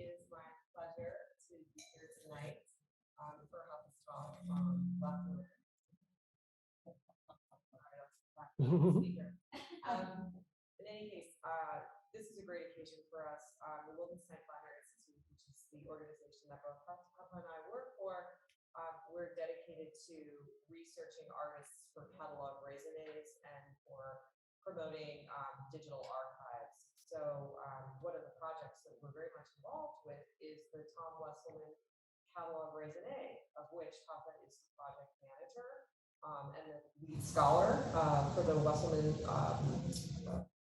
It is my pleasure to be here tonight for Huffa's talk on Wesselmann. In any case, this is a great occasion for us. The Wildenstein Plattner Institute, which is the organization that both Huffa and I work for, we're dedicated to researching artists for catalogue raisonnés and for promoting digital archives. So one of the projects that we're very much involved with is the Wesselmann Catalogue Raisonné, of which Huffa is the project manager and the lead scholar for the Wesselmann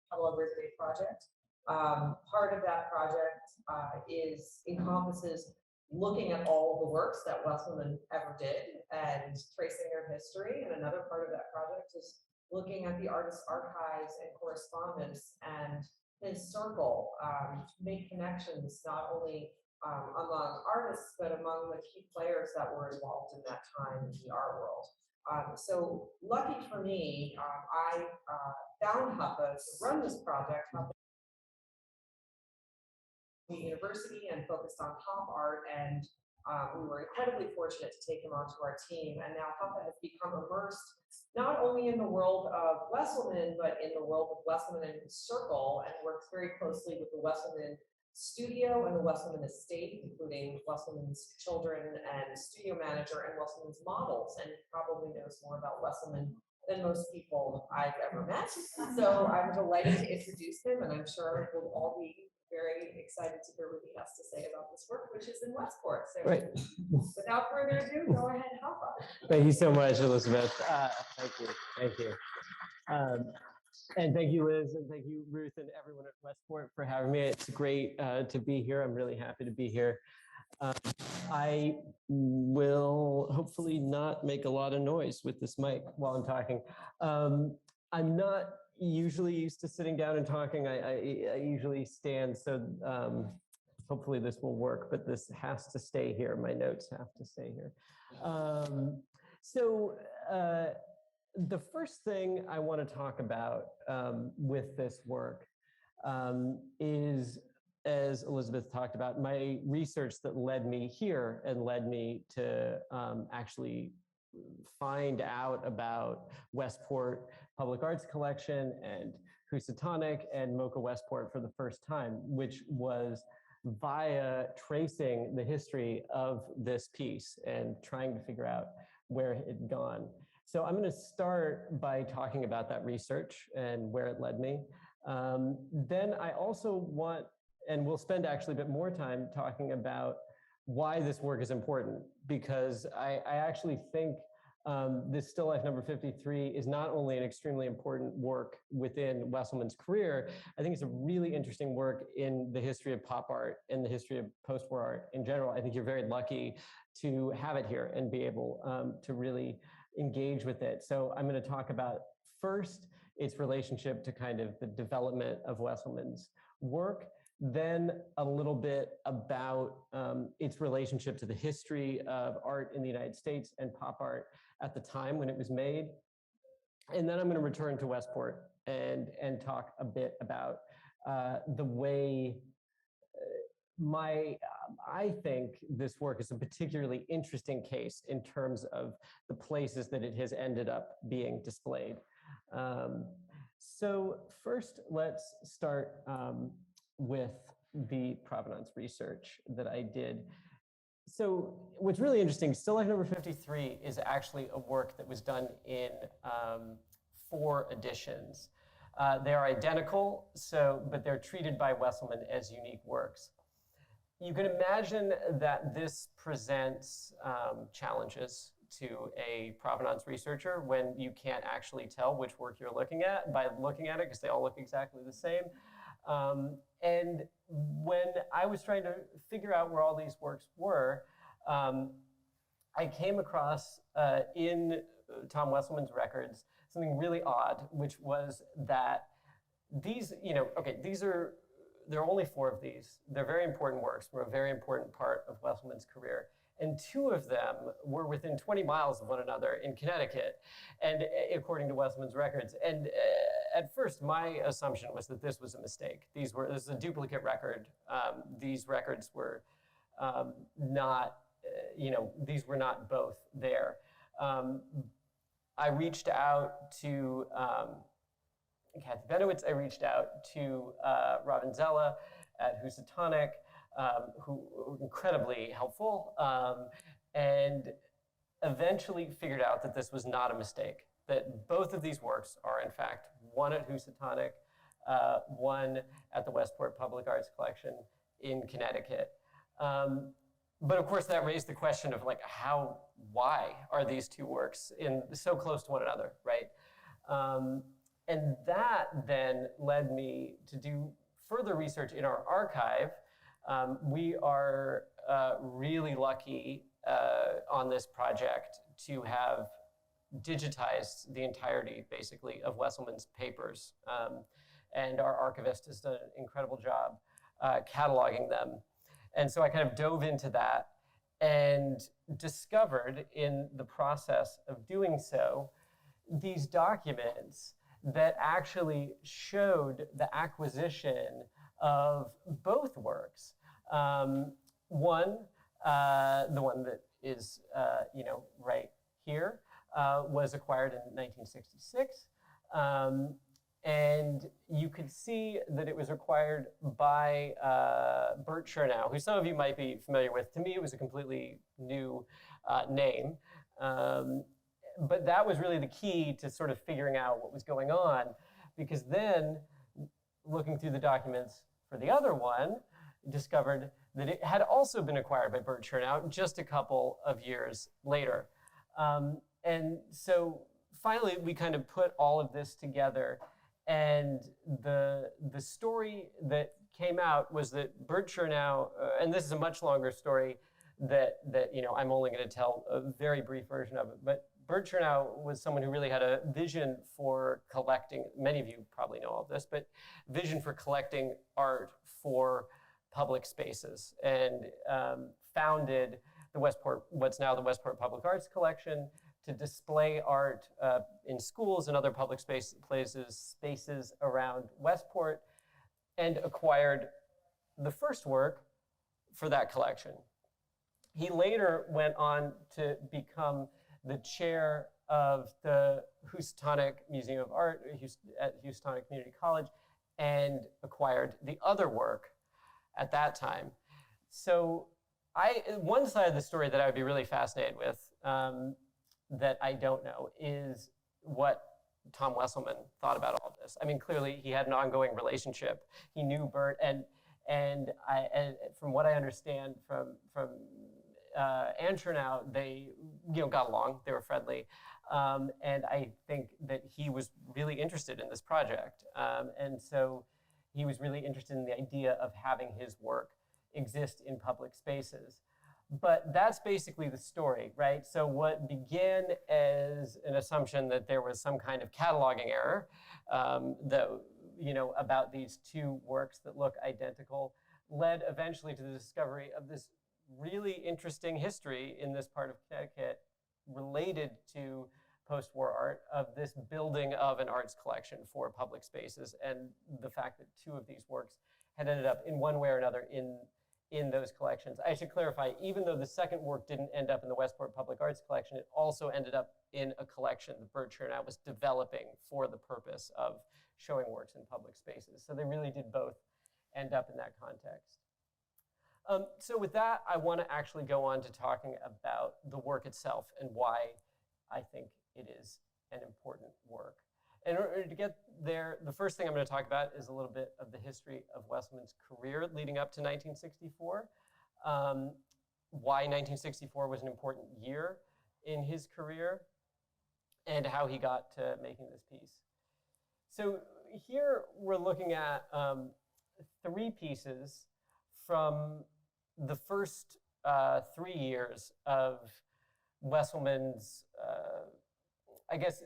Catalogue Raisonné project. Part of that project encompasses looking at all the works that Wesselmann ever did and tracing their history. And another part of that project is looking at the artist's archives and correspondence and his circle to make connections not only among artists, but among the key players that were involved in that time in the art world. So lucky for me, I found Huffa to run this project. Huffa University and focused on pop art, and we were incredibly fortunate to take him onto our team. And now Huffa has become immersed not only in the world of Wesselmann, but in the world of Wesselmann and his circle, and works very closely with the Wesselmann studio and the Wesselmann estate, including Wesselmann's children and studio manager and Wesselmann's models, and probably knows more about Wesselmann than most people I've ever met. So I'm delighted to introduce him, and I'm sure we'll all be very excited to hear what he has to say about this work, which is in Westport. So without further ado, go ahead, Huffa. Thank you so much, Elizabeth. Thank you. Thank you. And thank you, Liz, and thank you, Ruth, and everyone at Westport for having me. It's great to be here. I'm really happy to be here. I will hopefully not make a lot of noise with this mic while I'm talking. I'm not usually used to sitting down and talking. I usually stand, so hopefully this will work, but this has to stay here. My notes have to stay here. The first thing I want to talk about with this work is, as Elizabeth talked about, my research that led me here and led me to actually find out about Westport Public Arts Collection and Housatonic and MoCA Westport for the first time, which was via tracing the history of this piece and trying to figure out where it had gone. So I'm going to start by talking about that research and where it led me. Then I also want, and we'll spend actually a bit more time talking about why this work is important, because I actually think this still life number 53 is not only an extremely important work within Wesselmann's career, I think it's a really interesting work in the history of pop art and the history of post-war art in general. I think you're very lucky to have it here and be able to really engage with it. So I'm going to talk about first its relationship to kind of the development of Wesselmann's work, then a little bit about its relationship to the history of art in the United States and pop art at the time when it was made. And then I'm going to return to Westport and talk a bit about the way I think this work is a particularly interesting case in terms of the places that it has ended up being displayed. So first, let's start with the provenance research that I did. So what's really interesting, still life number 53 is actually a work that was done in 4 editions. They are identical, but they're treated by Wesselmann as unique works. You can imagine that this presents challenges to a provenance researcher when you can't actually tell which work you're looking at by looking at it, because they all look exactly the same. And when I was trying to figure out where all these works were, I came across in Tom Wesselmann's records something really odd, which was that these, there are only 4 of these. They're very important works from a very important part of Wesselmann's career. And 2 of them were within 20 miles of one another in Connecticut, and according to Wesselmann's records. And at first, my assumption was that this was a mistake. This is a duplicate record. These records were not, these were not both there. I reached out to Kathy Benowitz. I reached out to Robin Zella at Housatonic, who were incredibly helpful, and eventually figured out that this was not a mistake, that both of these works are, in fact, one at Housatonic, one at the Westport Public Arts Collection in Connecticut. But of course, that raised the question of why are these two works so close to one another, right? And that then led me to do further research in our archive. We are really lucky on this project to have digitized the entirety, basically, of Wesselmann's papers. And our archivist has done an incredible job cataloging them. And so I kind of dove into that and discovered in the process of doing so these documents that actually showed the acquisition of both works. One, the one that is right here, was acquired in 1966. And you could see that it was acquired by Bert Chernow, who some of you might be familiar with. To me, it was a completely new name. But that was really the key to sort of figuring out what was going on, because then, looking through the documents for the other one, discovered that it had also been acquired by Bert Chernow just a couple of years later. And so finally, we kind of put all of this together. And the story that came out was that Bert Chernow, and this is a much longer story that I'm only going to tell a very brief version of it, but Bert Chernow was someone who really had a vision for collecting, many of you probably know all this, but vision for collecting art for public spaces, and founded the what's now the Westport Public Arts Collection, to display art in schools and other public spaces around Westport, and acquired the first work for that collection. He later went on to become the chair of the Housatonic Museum of Art at Housatonic Community College, and acquired the other work at that time. So one side of the story that I would be really fascinated with, that I don't know, is what Tom Wesselmann thought about all of this. I mean, clearly he had an ongoing relationship. He knew Bert, and from what I understand from Ann Chernow, they got along. They were friendly, and I think that he was really interested in this project, and so he was really interested in the idea of having his work exist in public spaces. But that's basically the story, right? So what began as an assumption that there was some kind of cataloging error about these two works that look identical, led eventually to the discovery of this really interesting history in this part of Connecticut related to post-war art, of this building of an arts collection for public spaces, and the fact that two of these works had ended up in one way or another in those collections. I should clarify, even though the second work didn't end up in the Westport Public Arts Collection, it also ended up in a collection that Bert Chernow was developing for the purpose of showing works in public spaces. So they really did both end up in that context. So with that, I want to actually go on to talking about the work itself and why I think it is an important work. In order to get there, the first thing I'm going to talk about is a little bit of the history of Wesselmann's career leading up to 1964, why 1964 was an important year in his career, and how he got to making this piece. So here we're looking at three pieces from the first 3 years of Wesselmann's, I guess,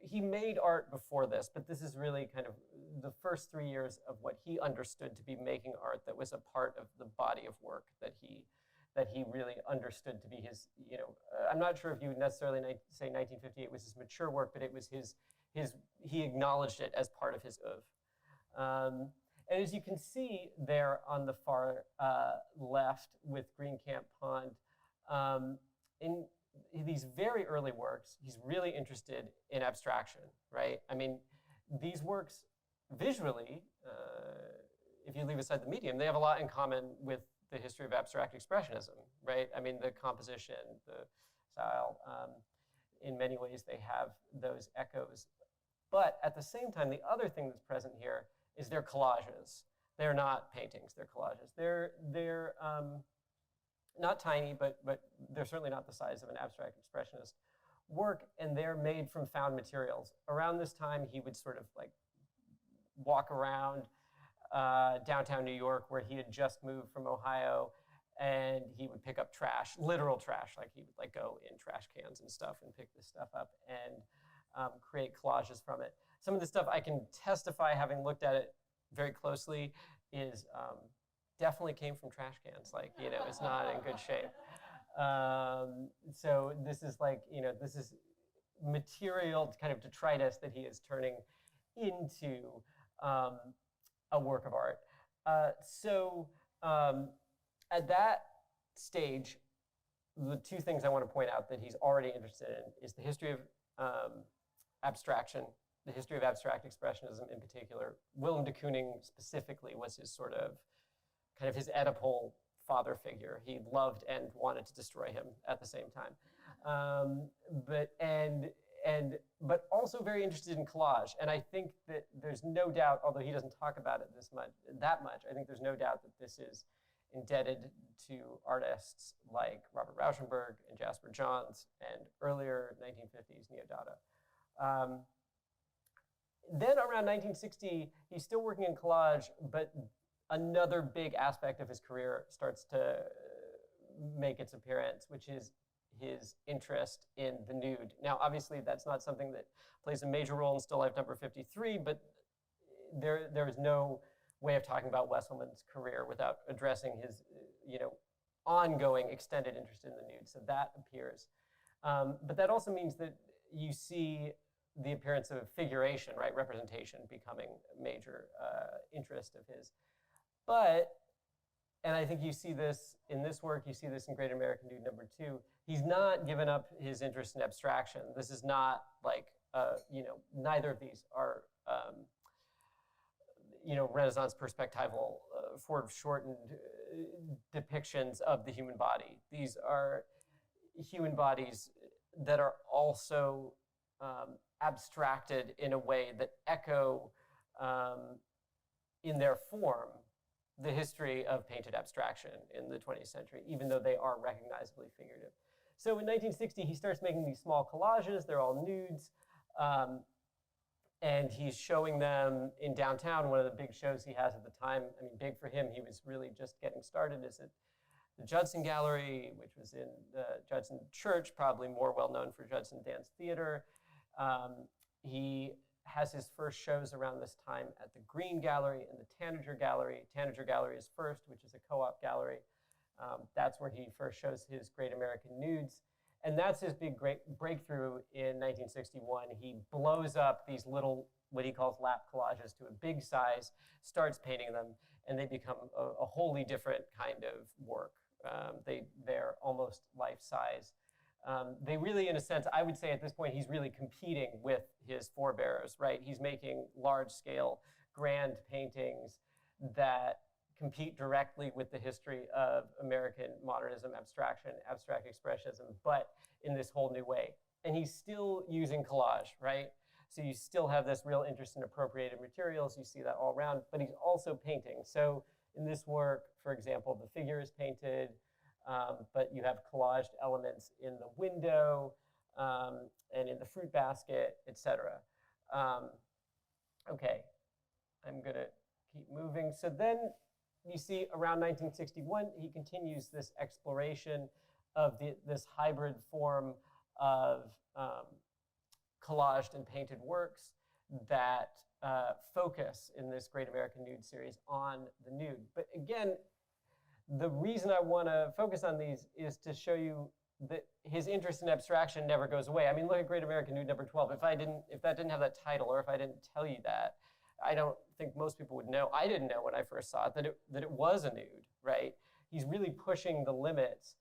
he made art before this, but this is really kind of the first 3 years of what he understood to be making art that was a part of the body of work that he really understood to be his, I'm not sure if you would necessarily say 1958 was his mature work, but it was his he acknowledged it as part of his oeuvre. And as you can see there on the far left with Greencamp Pond, in these very early works, he's really interested in abstraction, right? I mean, these works visually, if you leave aside the medium, they have a lot in common with the history of abstract expressionism, right? I mean, the composition, the style, in many ways they have those echoes. But at the same time, the other thing that's present here is their collages. They're not paintings, they're collages. They're not tiny, but they're certainly not the size of an abstract expressionist work, and they're made from found materials. Around this time, he would sort of like walk around downtown New York, where he had just moved from Ohio, and he would pick up trash, literal trash, like he would like go in trash cans and stuff and pick this stuff up and create collages from it. Some of the stuff I can testify, having looked at it very closely, is definitely came from trash cans. Like, you know, it's not in good shape. So this is like, you know, this is material kind of detritus that he is turning into a work of art. At that stage, the two things I want to point out that he's already interested in is the history of abstraction, the history of abstract expressionism in particular. Willem de Kooning specifically was his sort of, kind of his Oedipal father figure. He loved and wanted to destroy him at the same time. But also very interested in collage. And I think that there's no doubt, although he doesn't talk about it that much, I think there's no doubt that this is indebted to artists like Robert Rauschenberg and Jasper Johns and earlier 1950s Neo-Dada. Then around 1960, he's still working in collage, but another big aspect of his career starts to make its appearance, which is his interest in the nude. Now, obviously, that's not something that plays a major role in Still Life number 53, but there is no way of talking about Wesselmann's career without addressing his, you know, ongoing extended interest in the nude. So that appears. But that also means that you see the appearance of figuration, right? Representation becoming a major interest of his. But, and I think you see this in this work, you see this in Great American Nude number 2, he's not given up his interest in abstraction. This is not like, you know, neither of these are, you know, Renaissance perspectival, foreshortened depictions of the human body. These are human bodies that are also abstracted in a way that echo in their form the history of painted abstraction in the 20th century, even though they are recognizably figurative. So in 1960, he starts making these small collages. They're all nudes. And he's showing them in downtown. One of the big shows he has at the time, I mean, big for him, he was really just getting started, is at the Judson Gallery, which was in the Judson Church, probably more well-known for Judson Dance Theater. He has his first shows around this time at the Green Gallery and the Tanager Gallery. Tanager Gallery is first, which is a co-op gallery. That's where he first shows his Great American Nudes. And that's his big breakthrough in 1961. He blows up these little, what he calls lap collages, to a big size, starts painting them, and they become a wholly different kind of work. They're almost life-size. They really, in a sense, I would say at this point, he's really competing with his forebears, right? He's making large-scale, grand paintings that compete directly with the history of American modernism, abstraction, abstract expressionism, but in this whole new way. And he's still using collage, right? So you still have this real interest in appropriated materials. You see that all around, but he's also painting. So in this work, for example, the figure is painted, but you have collaged elements in the window and in the fruit basket, etc. Okay, I'm gonna keep moving. So then you see around 1961, he continues this exploration of this hybrid form of collaged and painted works that focus in this Great American Nude series on the nude. But again, the reason I want to focus on these is to show you that his interest in abstraction never goes away. I mean, look at Great American Nude number 12. If that didn't have that title, or if I didn't tell you that, I don't think most people would know. I didn't know when I first saw it that it was a nude, right? He's really pushing the limits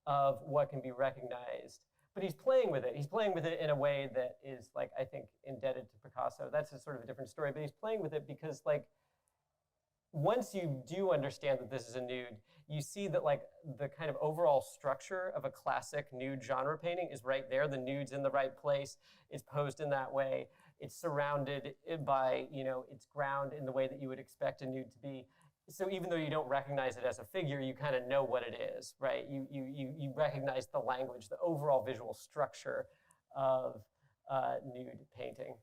of what can be recognized, but he's playing with it. He's playing with it in a way that is, like, I think, indebted to Picasso. That's a sort of a different story, but he's playing with it because, like, once you do understand that this is a nude, you see that, like, the kind of overall structure of a classic nude genre painting is right there. The nude's in the right place. It's posed in that way. It's surrounded by, its ground in the way that you would expect a nude to be. So even though you don't recognize it as a figure, you kind of know what it is, right? You recognize the language, the overall visual structure of nude painting.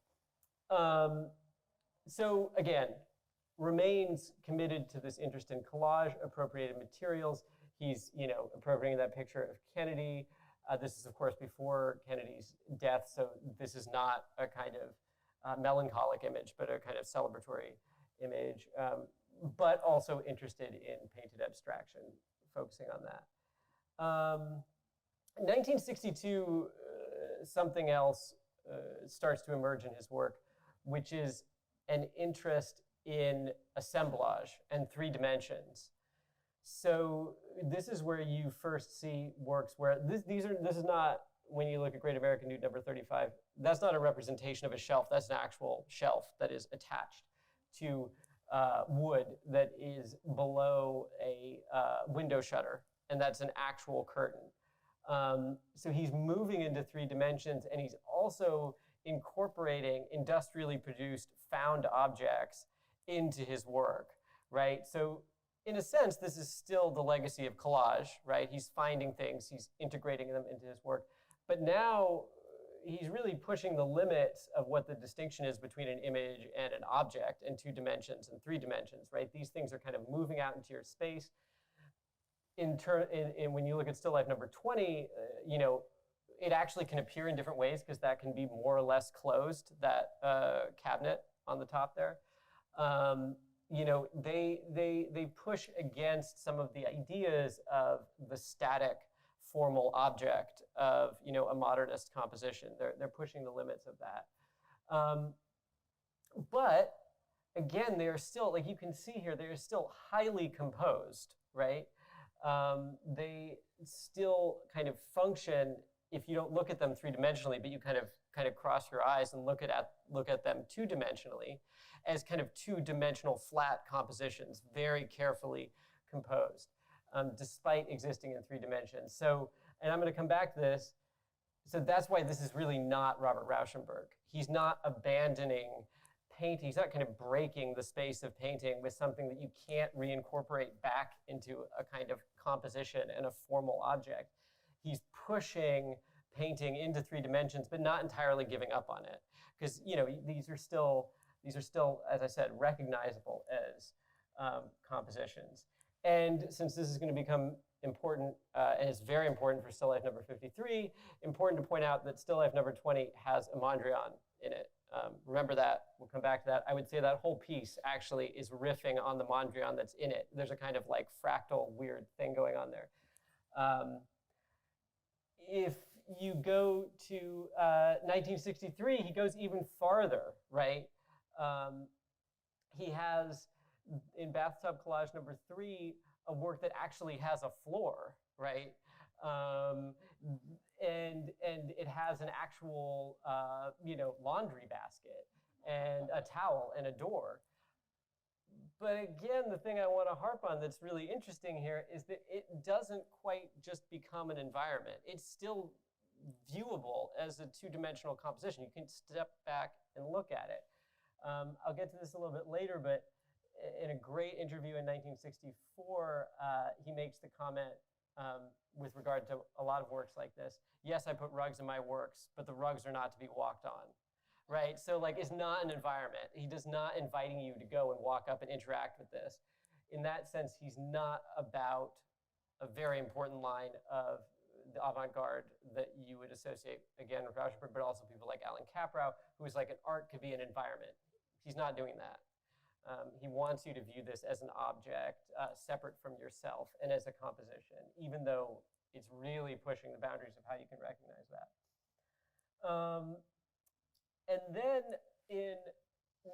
So again, remains committed to this interest in collage, appropriated materials. He's, appropriating that picture of Kennedy. This is, of course, before Kennedy's death, so this is not a kind of melancholic image, but a kind of celebratory image, but also interested in painted abstraction, focusing on that. 1962, something else starts to emerge in his work, which is an interest in assemblage and 3 dimensions. So this is where you first see works where this is not, when you look at Great American Nude number 35, that's not a representation of a shelf. That's an actual shelf that is attached to wood that is below a window shutter, and that's an actual curtain. So he's moving into 3 dimensions, and he's also incorporating industrially produced found objects into his work, right? So in a sense, this is still the legacy of collage, right? He's finding things, he's integrating them into his work, but now he's really pushing the limits of what the distinction is between an image and an object in 2 dimensions and 3 dimensions, right? These things are kind of moving out into your space. When you look at still life number 20, it actually can appear in different ways because that can be more or less closed, that cabinet on the top there. They push against some of the ideas of the static formal object of, a modernist composition. They're pushing the limits of that. But again, they are still, like you can see here, they are still highly composed, right? They still kind of function, if you don't look at them 3-dimensionally, but you kind of cross your eyes and look at them 2-dimensionally, as kind of 2-dimensional flat compositions, very carefully composed, despite existing in 3 dimensions. So, and I'm going to come back to this. So that's why this is really not Robert Rauschenberg. He's not abandoning painting. He's not kind of breaking the space of painting with something that you can't reincorporate back into a kind of composition and a formal object. He's pushing painting into 3 dimensions, but not entirely giving up on it. Because, these are still, as I said, recognizable as compositions. And since this is going to become important, and it's very important for still life number 53, important to point out that still life number 20 has a Mondrian in it. Remember that, we'll come back to that. I would say that whole piece actually is riffing on the Mondrian that's in it. There's a kind of like fractal weird thing going on there. If you go to 1963, he goes even farther, right? He has, in Bathtub Collage number 3, a work that actually has a floor, right? And it has an actual, laundry basket and a towel and a door. But again, the thing I want to harp on that's really interesting here is that it doesn't quite just become an environment. It's still viewable as a 2-dimensional composition. You can step back and look at it. I'll get to this a little bit later, but in a great interview in 1964, he makes the comment with regard to a lot of works like this. Yes, I put rugs in my works, but the rugs are not to be walked on, right? So like, it's not an environment. He does not inviting you to go and walk up and interact with this. In that sense, he's not about a very important line of the avant-garde that you would associate, again, with Rauschenberg, but also people like Alan Caprow, who is like, an art could be an environment. He's not doing that. He wants you to view this as an object separate from yourself and as a composition, even though it's really pushing the boundaries of how you can recognize that. And then in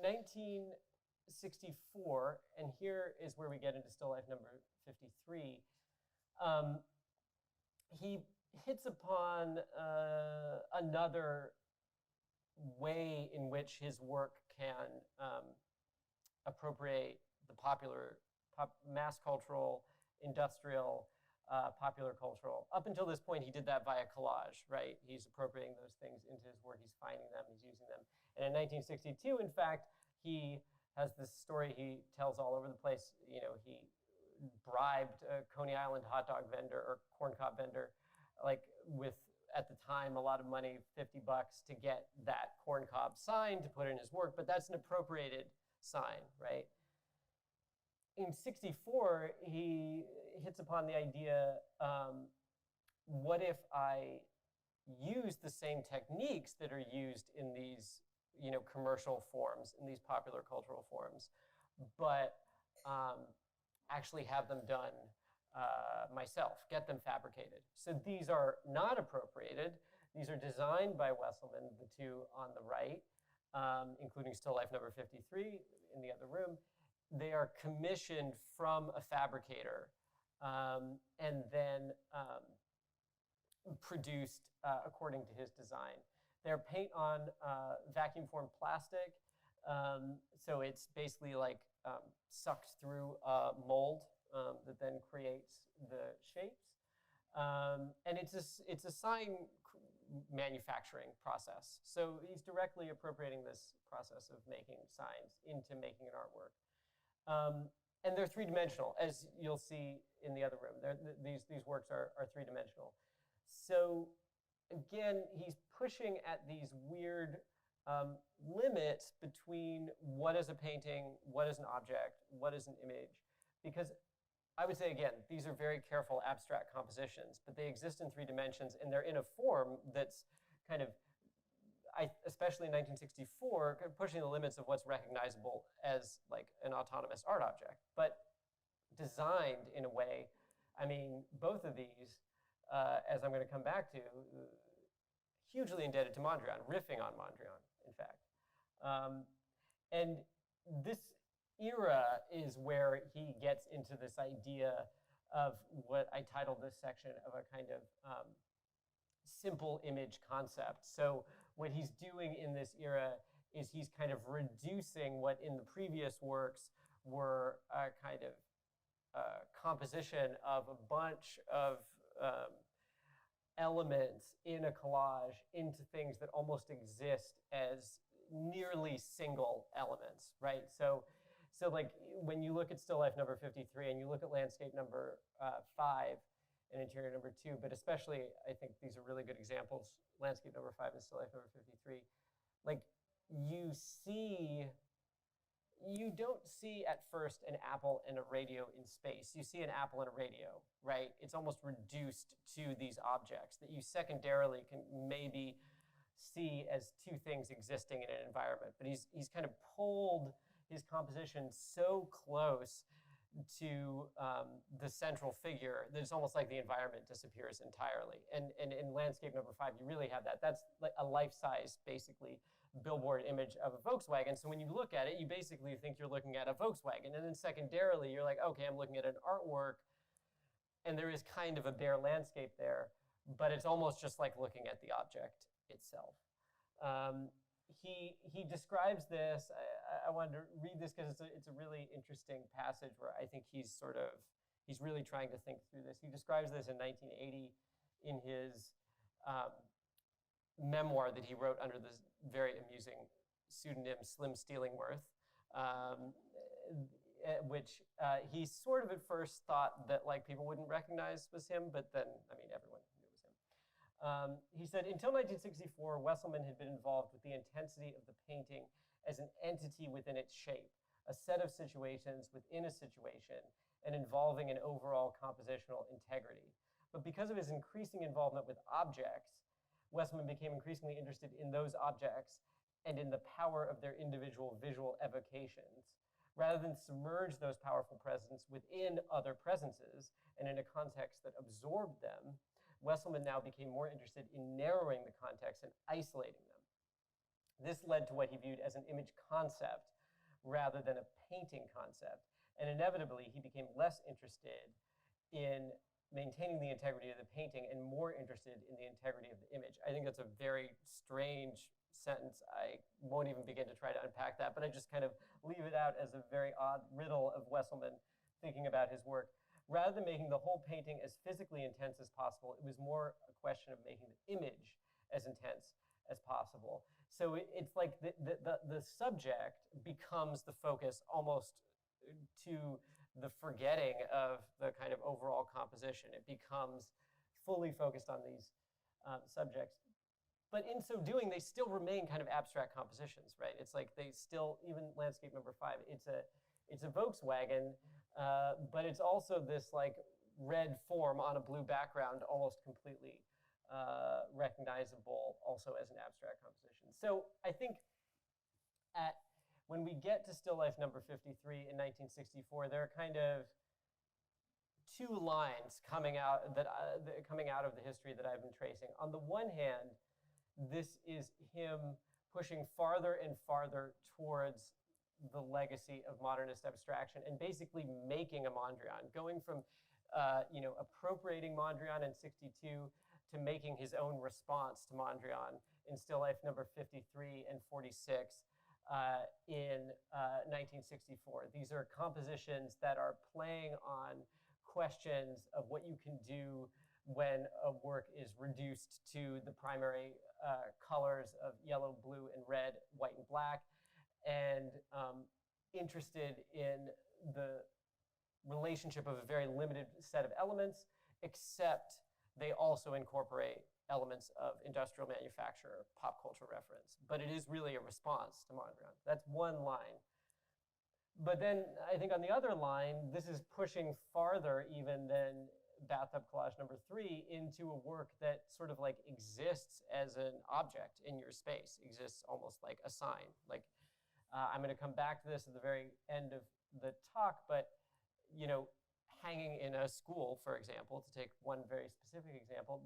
1964, and here is where we get into still life number 53, he hits upon another way in which his work can appropriate the mass cultural, industrial, popular cultural. Up until this point, he did that via collage, right? He's appropriating those things into his work, he's finding them, he's using them. And in 1962, in fact, he has this story he tells all over the place. You know, he bribed a Coney Island hot dog vendor or corn cob vendor, like with, at the time, a lot of money, $50 to get that corn cob sign to put in his work, but that's an appropriated sign, right? In 64, he hits upon the idea, what if I use the same techniques that are used in these, you know, commercial forms, in these popular cultural forms, but actually have them done myself, get them fabricated. So these are not appropriated. These are designed by Wesselmann, the two on the right, including still life number 53 in the other room. They are commissioned from a fabricator and then produced according to his design. They're paint on vacuum formed plastic. So it's basically like sucked through a mold that then creates the shapes. And it's a sign manufacturing process. So he's directly appropriating this process of making signs into making an artwork. And they're three-dimensional, as you'll see in the other room. These works are three-dimensional. So again, he's pushing at these weird limits between what is a painting, what is an object, what is an image. Because I would say, again, these are very careful abstract compositions, but they exist in 3 dimensions, and they're in a form that's kind of, especially in 1964, pushing the limits of what's recognizable as like an autonomous art object, but designed in a way, I mean, both of these, as I'm going to come back to, hugely indebted to Mondrian, riffing on Mondrian, in fact. And this era is where he gets into this idea of what I titled this section of a kind of simple image concept. So what he's doing in this era is he's kind of reducing what in the previous works were a kind of composition of a bunch of elements in a collage into things that almost exist as nearly single elements, right? So like when you look at still life number 53 and you look at landscape number 5 and interior number 2, but especially I think these are really good examples, landscape number 5 and still life number 53, like you don't see at first an apple and a radio in space. You see an apple and a radio, right? It's almost reduced to these objects that you secondarily can maybe see as 2 things existing in an environment. But he's kind of pulled his composition so close to the central figure that it's almost like the environment disappears entirely. And in landscape number 5, you really have that. That's like a life-size, basically, billboard image of a Volkswagen. So when you look at it, you basically think you're looking at a Volkswagen. And then secondarily, you're like, okay, I'm looking at an artwork, and there is kind of a bare landscape there, but it's almost just like looking at the object itself. He describes this. I wanted to read this because it's a really interesting passage where I think he's really trying to think through this. He describes this in 1980 in his memoir that he wrote under this very amusing pseudonym Slim Stealingworth, which he sort of at first thought that like people wouldn't recognize was him, but then, I mean, everyone knew it was him. He said, until 1964, Wesselmann had been involved with the intensity of the painting as an entity within its shape, a set of situations within a situation, and involving an overall compositional integrity. But because of his increasing involvement with objects, Wesselmann became increasingly interested in those objects and in the power of their individual visual evocations. Rather than submerge those powerful presence within other presences and in a context that absorbed them, Wesselmann now became more interested in narrowing the context and isolating them. This led to what he viewed as an image concept rather than a painting concept. And inevitably, he became less interested in maintaining the integrity of the painting and more interested in the integrity of the image. I think that's a very strange sentence. I won't even begin to try to unpack that, but I just kind of leave it out as a very odd riddle of Wesselmann thinking about his work. Rather than making the whole painting as physically intense as possible, it was more a question of making the image as intense as possible. So it's like the subject becomes the focus almost to the forgetting of the kind of overall composition. It becomes fully focused on these subjects. But in so doing, they still remain kind of abstract compositions, right? It's like they still, even landscape number 5, it's a Volkswagen, but it's also this like red form on a blue background, almost completely recognizable also as an abstract composition. So I think when we get to still life number 53 in 1964, there are kind of two lines coming out of the history that I've been tracing. On the one hand, this is him pushing farther and farther towards the legacy of modernist abstraction and basically making a Mondrian, going from appropriating Mondrian in 62 to making his own response to Mondrian in still life number 53 and 46 in 1964. These are compositions that are playing on questions of what you can do when a work is reduced to the primary colors of yellow, blue, and red, white, and black, and interested in the relationship of a very limited set of elements, except they also incorporate elements of industrial manufacture, pop culture reference. But it is really a response to Mondrian. That's one line. But then I think on the other line, this is pushing farther even than Bathtub Collage number 3 into a work that sort of like exists as an object in your space, exists almost like a sign. Like I'm going to come back to this at the very end of the talk, but hanging in a school, for example, to take one very specific example,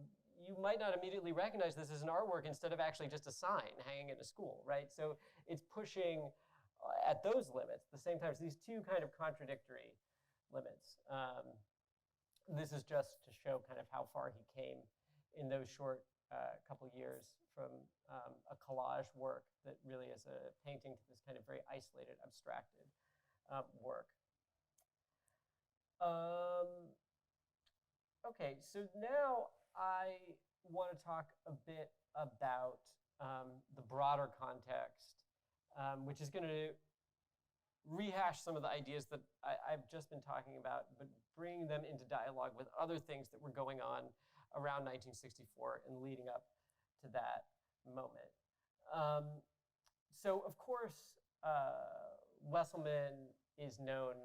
you might not immediately recognize this as an artwork instead of actually just a sign hanging in a school, right? So it's pushing at those limits. At the same time, these two kind of contradictory limits. This is just to show kind of how far he came in those short couple years from a collage work that really is a painting to this kind of very isolated, abstracted work. Okay, so now I want to talk a bit about the broader context, which is going to rehash some of the ideas that I've just been talking about, but bring them into dialogue with other things that were going on around 1964 and leading up to that moment. So, of course, Wesselmann is known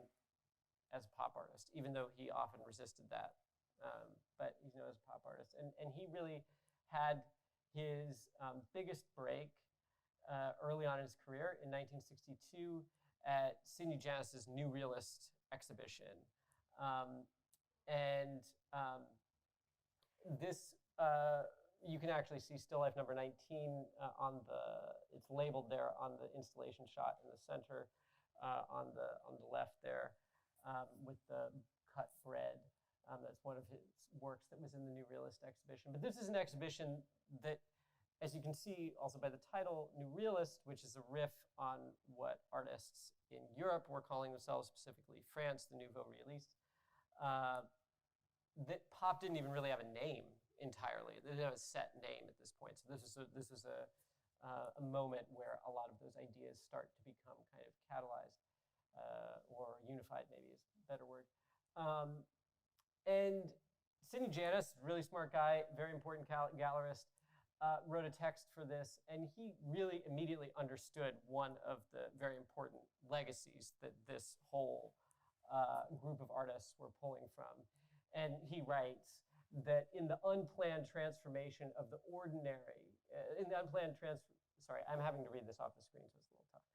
as a pop artist, even though he often resisted that. But he's known as a pop artist. And he really had his biggest break early on in his career in 1962 at Sidney Janis's New Realist exhibition. This, you can actually see still life number 19 it's labeled there on the installation shot in the center on the left there with the cut bread. That's one of his works that was in the New Realist exhibition. But this is an exhibition that, as you can see also by the title, New Realist, which is a riff on what artists in Europe were calling themselves, specifically France, the Nouveau Realiste, that pop didn't even really have a name entirely. They didn't have a set name at this point. So this is a moment where a lot of those ideas start to become kind of catalyzed or unified, maybe is a better word. And Sidney Janis, really smart guy, very important gallerist, wrote a text for this, and he really immediately understood one of the very important legacies that this whole group of artists were pulling from. And he writes that in the unplanned transformation of the ordinary, sorry, I'm having to read this off the screen, so it's a little tough.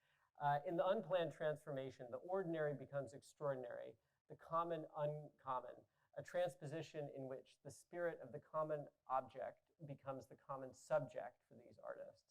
In the unplanned transformation, the ordinary becomes extraordinary, the common uncommon, a transposition in which the spirit of the common object becomes the common subject for these artists.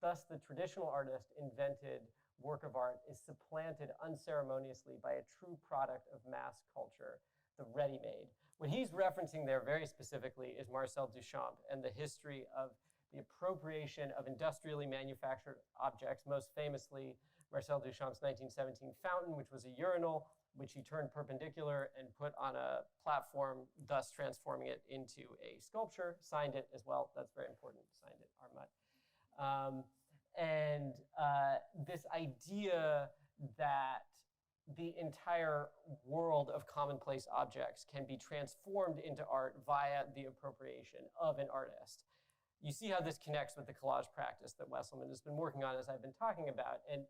Thus, the traditional artist invented work of art is supplanted unceremoniously by a true product of mass culture, the ready-made. What he's referencing there very specifically is Marcel Duchamp and the history of the appropriation of industrially manufactured objects, most famously Marcel Duchamp's 1917 fountain, which was a urinal, which he turned perpendicular and put on a platform, thus transforming it into a sculpture, signed it as well. That's very important, signed it, Armat. This idea that the entire world of commonplace objects can be transformed into art via the appropriation of an artist. You see how this connects with the collage practice that Wesselmann has been working on, as I've been talking about. And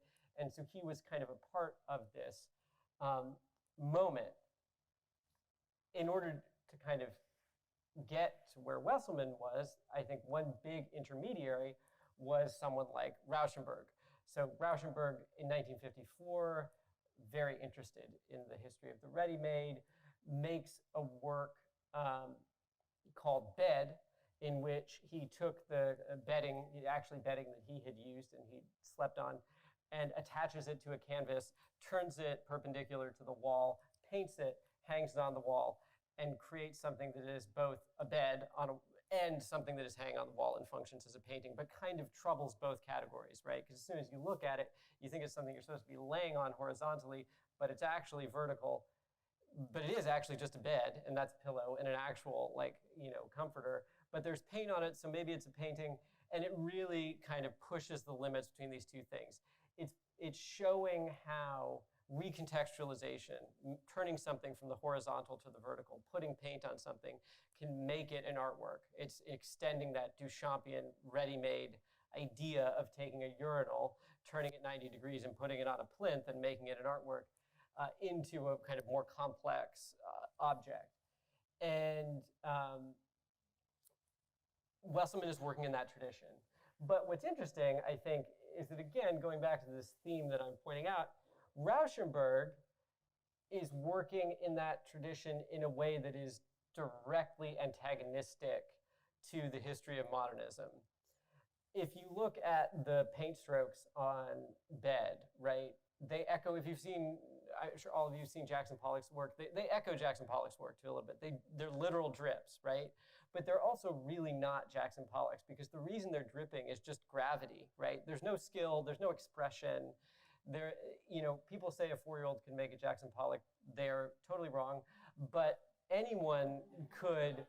so he was kind of a part of this moment. In order to kind of get to where Wesselmann was, I think one big intermediary was someone like Rauschenberg. So Rauschenberg in 1954, very interested in the history of the ready-made, makes a work called Bed, in which he took the bedding, actually bedding that he had used and he slept on, and attaches it to a canvas, turns it perpendicular to the wall, paints it, hangs it on the wall, and creates something that is both a bed and something that is hanging on the wall and functions as a painting, but kind of troubles both categories, right? Because as soon as you look at it, you think it's something you're supposed to be laying on horizontally, but it's actually vertical. But it is actually just a bed, and that's a pillow and an actual, comforter. But there's paint on it, so maybe it's a painting, and it really kind of pushes the limits between these two things. It's showing how recontextualization, turning something from the horizontal to the vertical, putting paint on something, can make it an artwork. It's extending that Duchampian ready-made idea of taking a urinal, turning it 90 degrees and putting it on a plinth and making it an artwork into a kind of more complex object. And Wesselmann is working in that tradition. But what's interesting, I think, is that, again, going back to this theme that I'm pointing out, Rauschenberg is working in that tradition in a way that is directly antagonistic to the history of modernism. If you look at the paint strokes on Bed, right, they echo, if you've seen, I'm sure all of you have seen Jackson Pollock's work, they echo Jackson Pollock's work too a little bit. They're literal drips, right? But they're also really not Jackson Pollock's, because the reason they're dripping is just gravity, right? There's no skill, there's no expression. People say a 4-year-old can make a Jackson Pollock. They're totally wrong. But anyone could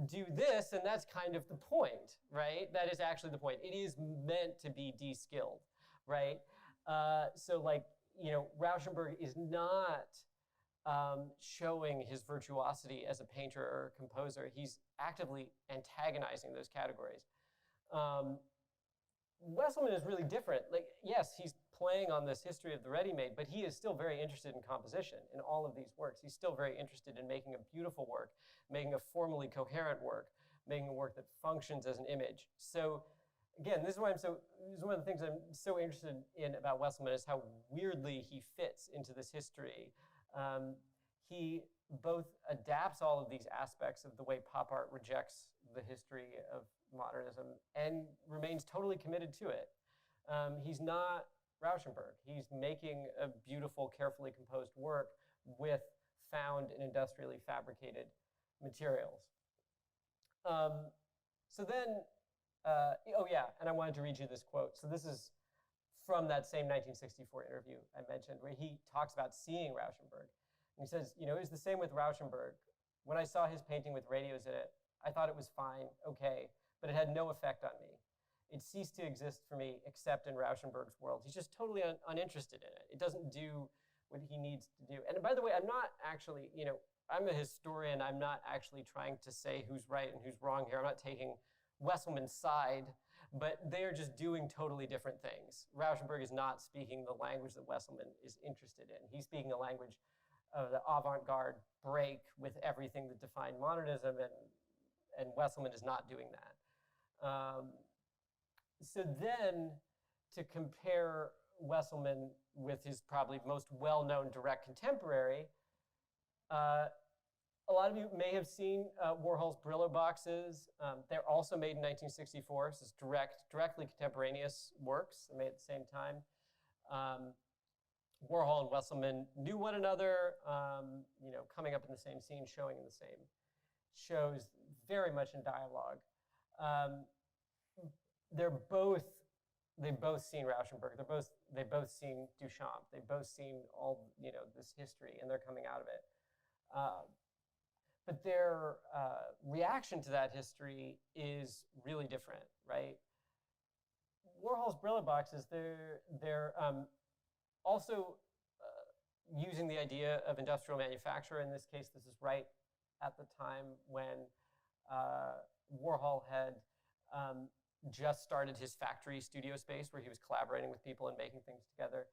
do this, and that's kind of the point, right? That is actually the point. It is meant to be de-skilled, right? Rauschenberg is not showing his virtuosity as a painter or a composer. He's actively antagonizing those categories. Wesselmann is really different. Yes, he's playing on this history of the ready-made, but he is still very interested in composition in all of these works. He's still very interested in making a beautiful work, making a formally coherent work, making a work that functions as an image. So again, this is one of the things I'm so interested in about Wesselmann, is how weirdly he fits into this history. He both adapts all of these aspects of the way pop art rejects the history of modernism and remains totally committed to it. He's not Rauschenberg. He's making a beautiful, carefully composed work with found and industrially fabricated materials. And I wanted to read you this quote. So this is from that same 1964 interview I mentioned, where he talks about seeing Rauschenberg. And he says, it was the same with Rauschenberg. When I saw his painting with radios in it, I thought it was fine, okay, but it had no effect on me. It ceased to exist for me except in Rauschenberg's world. He's just totally uninterested in it. It doesn't do what he needs to do. And by the way, I'm not actually, I'm a historian. I'm not actually trying to say who's right and who's wrong here. I'm not taking Wesselmann's side, but they're just doing totally different things. Rauschenberg is not speaking the language that Wesselmann is interested in. He's speaking a language of the avant-garde break with everything that defined modernism, and Wesselmann is not doing that. So then, to compare Wesselmann with his probably most well-known direct contemporary, A lot of you may have seen Warhol's Brillo boxes. They're also made in 1964. So it's directly contemporaneous works made at the same time. Warhol and Wesselmann knew one another, coming up in the same scene, showing in the same shows, very much in dialogue. They've both seen Rauschenberg. They've both seen Duchamp. They've both seen all this history, and they're coming out of it. But their reaction to that history is really different, right? Warhol's Brillo boxes, they're also using the idea of industrial manufacture. In this case, this is right at the time when Warhol had just started his factory studio space where he was collaborating with people and making things together.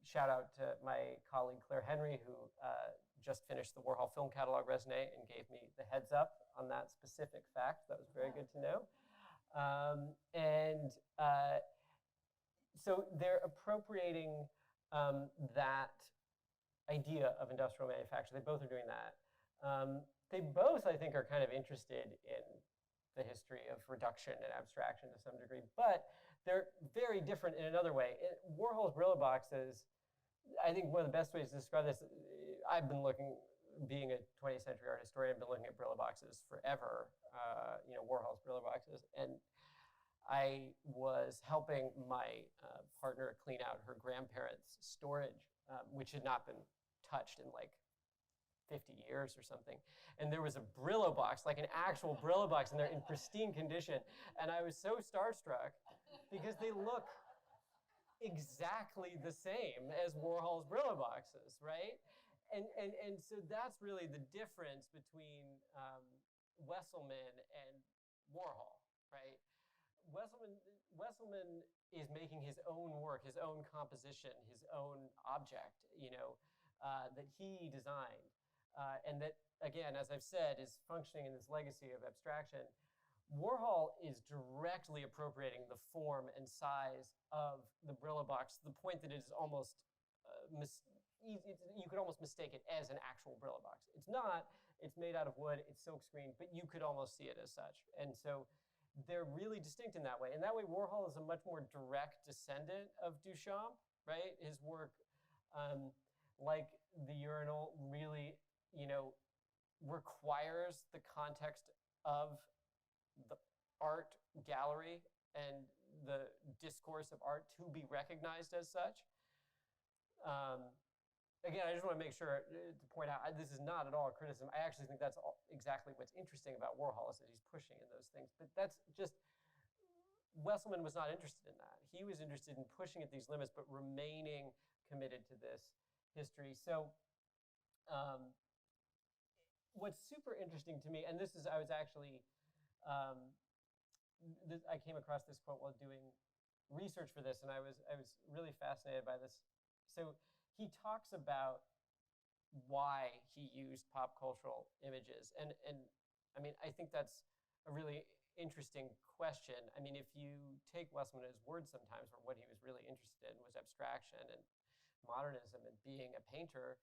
Shout out to my colleague Claire Henry, who just finished the Warhol Film Catalogue Raisonné and gave me the heads up on that specific fact. That was very good to know. So they're appropriating that idea of industrial manufacture. They both are doing that. They both, I think, are kind of interested in the history of reduction and abstraction to some degree, but they're very different in another way. Warhol's Brillo boxes, I think one of the best ways to describe this, I've been being a 20th century art historian, I've been looking at Brillo boxes forever, Warhol's Brillo boxes, and I was helping my partner clean out her grandparents' storage, which had not been touched in like 50 years or something. And there was a Brillo box, like an actual Brillo box, and they're in pristine condition. And I was so starstruck because they look exactly the same as Warhol's Brillo boxes, right? And so that's really the difference between Wesselmann and Warhol, right? Wesselmann is making his own work, his own composition, his own object, that he designed. And that, again, as I've said, is functioning in this legacy of abstraction. Warhol is directly appropriating the form and size of the Brillo box to the point that it is almost, you could almost mistake it as an actual Brillo box. It's not, it's made out of wood, it's silkscreen, but you could almost see it as such. And so they're really distinct in that way. And that way, Warhol is a much more direct descendant of Duchamp, right? His work, like the urinal, really requires the context of the art gallery and the discourse of art to be recognized as such. Again, I just want to make sure to point out, this is not at all a criticism. I actually think that's exactly what's interesting about Warhol, is that he's pushing in those things. But that's just, Wesselmann was not interested in that. He was interested in pushing at these limits, but remaining committed to this history. So what's super interesting to me, and this is, I was actually, I came across this quote while doing research for this, and I was really fascinated by this. So he talks about why he used pop cultural images, and I mean, I think that's a really interesting question. I mean, if you take Wesselmann at his word sometimes, where what he was really interested in was abstraction and modernism and being a painter,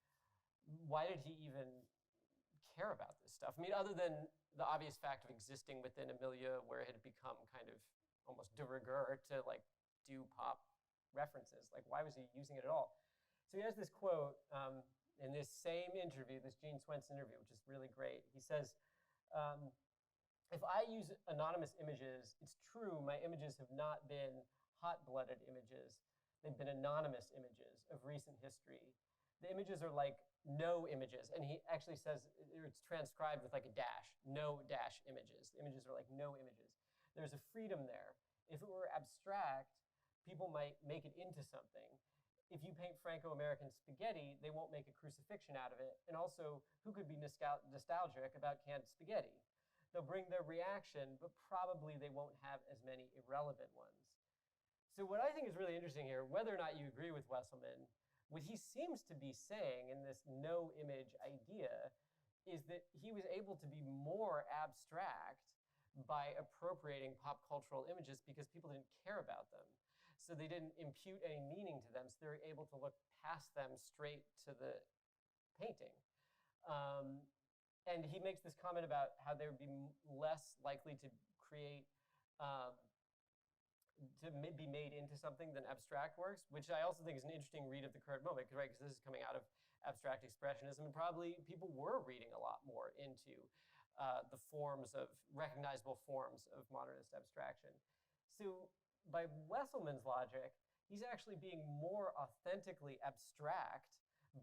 why did he even care about this stuff? I mean, other than the obvious fact of existing within a milieu where it had become kind of almost de rigueur to like do pop references, like why was he using it at all? So he has this quote in this same interview, this Gene Swenson interview, which is really great. He says, if I use anonymous images, it's true, my images have not been hot-blooded images. They've been anonymous images of recent history. The images are like no images. And he actually says, it's transcribed with like a dash, no dash images. The images are like no images. There's a freedom there. If it were abstract, people might make it into something. If you paint Franco-American spaghetti, they won't make a crucifixion out of it. And also, who could be nostalgic about canned spaghetti? They'll bring their reaction, but probably they won't have as many irrelevant ones. So what I think is really interesting here, whether or not you agree with Wesselmann, what he seems to be saying in this no image idea is that he was able to be more abstract by appropriating pop cultural images because people didn't care about them. So they didn't impute any meaning to them, so they were able to look past them straight to the painting. And he makes this comment about how they would be less likely to create, be made into something than abstract works, which I also think is an interesting read of the current moment, right? Because this is coming out of abstract expressionism, and probably people were reading a lot more into the forms of, recognizable forms of modernist abstraction. So by Wesselmann's logic, he's actually being more authentically abstract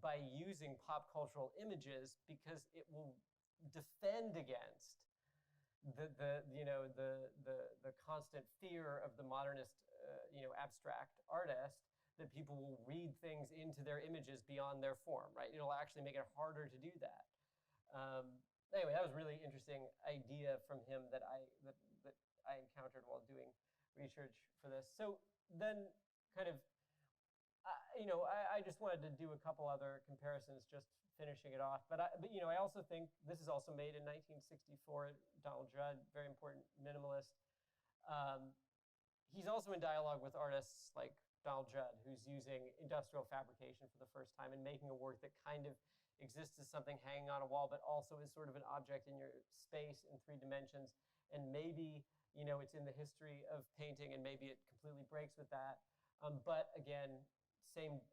by using pop cultural images because it will defend against the constant fear of the modernist abstract artist, that people will read things into their images beyond their form, right? It'll actually make it harder to do that. Anyway, that was a really interesting idea from him that I encountered while doing research for this. So then kind of, I just wanted to do a couple other comparisons, just finishing it off. But I also think this is also made in 1964. Donald Judd, very important minimalist. He's also in dialogue with artists like Donald Judd, who's using industrial fabrication for the first time and making a work that kind of exists as something hanging on a wall, but also is sort of an object in your space in 3 dimensions. And maybe, it's in the history of painting, and maybe it completely breaks with that. But again, same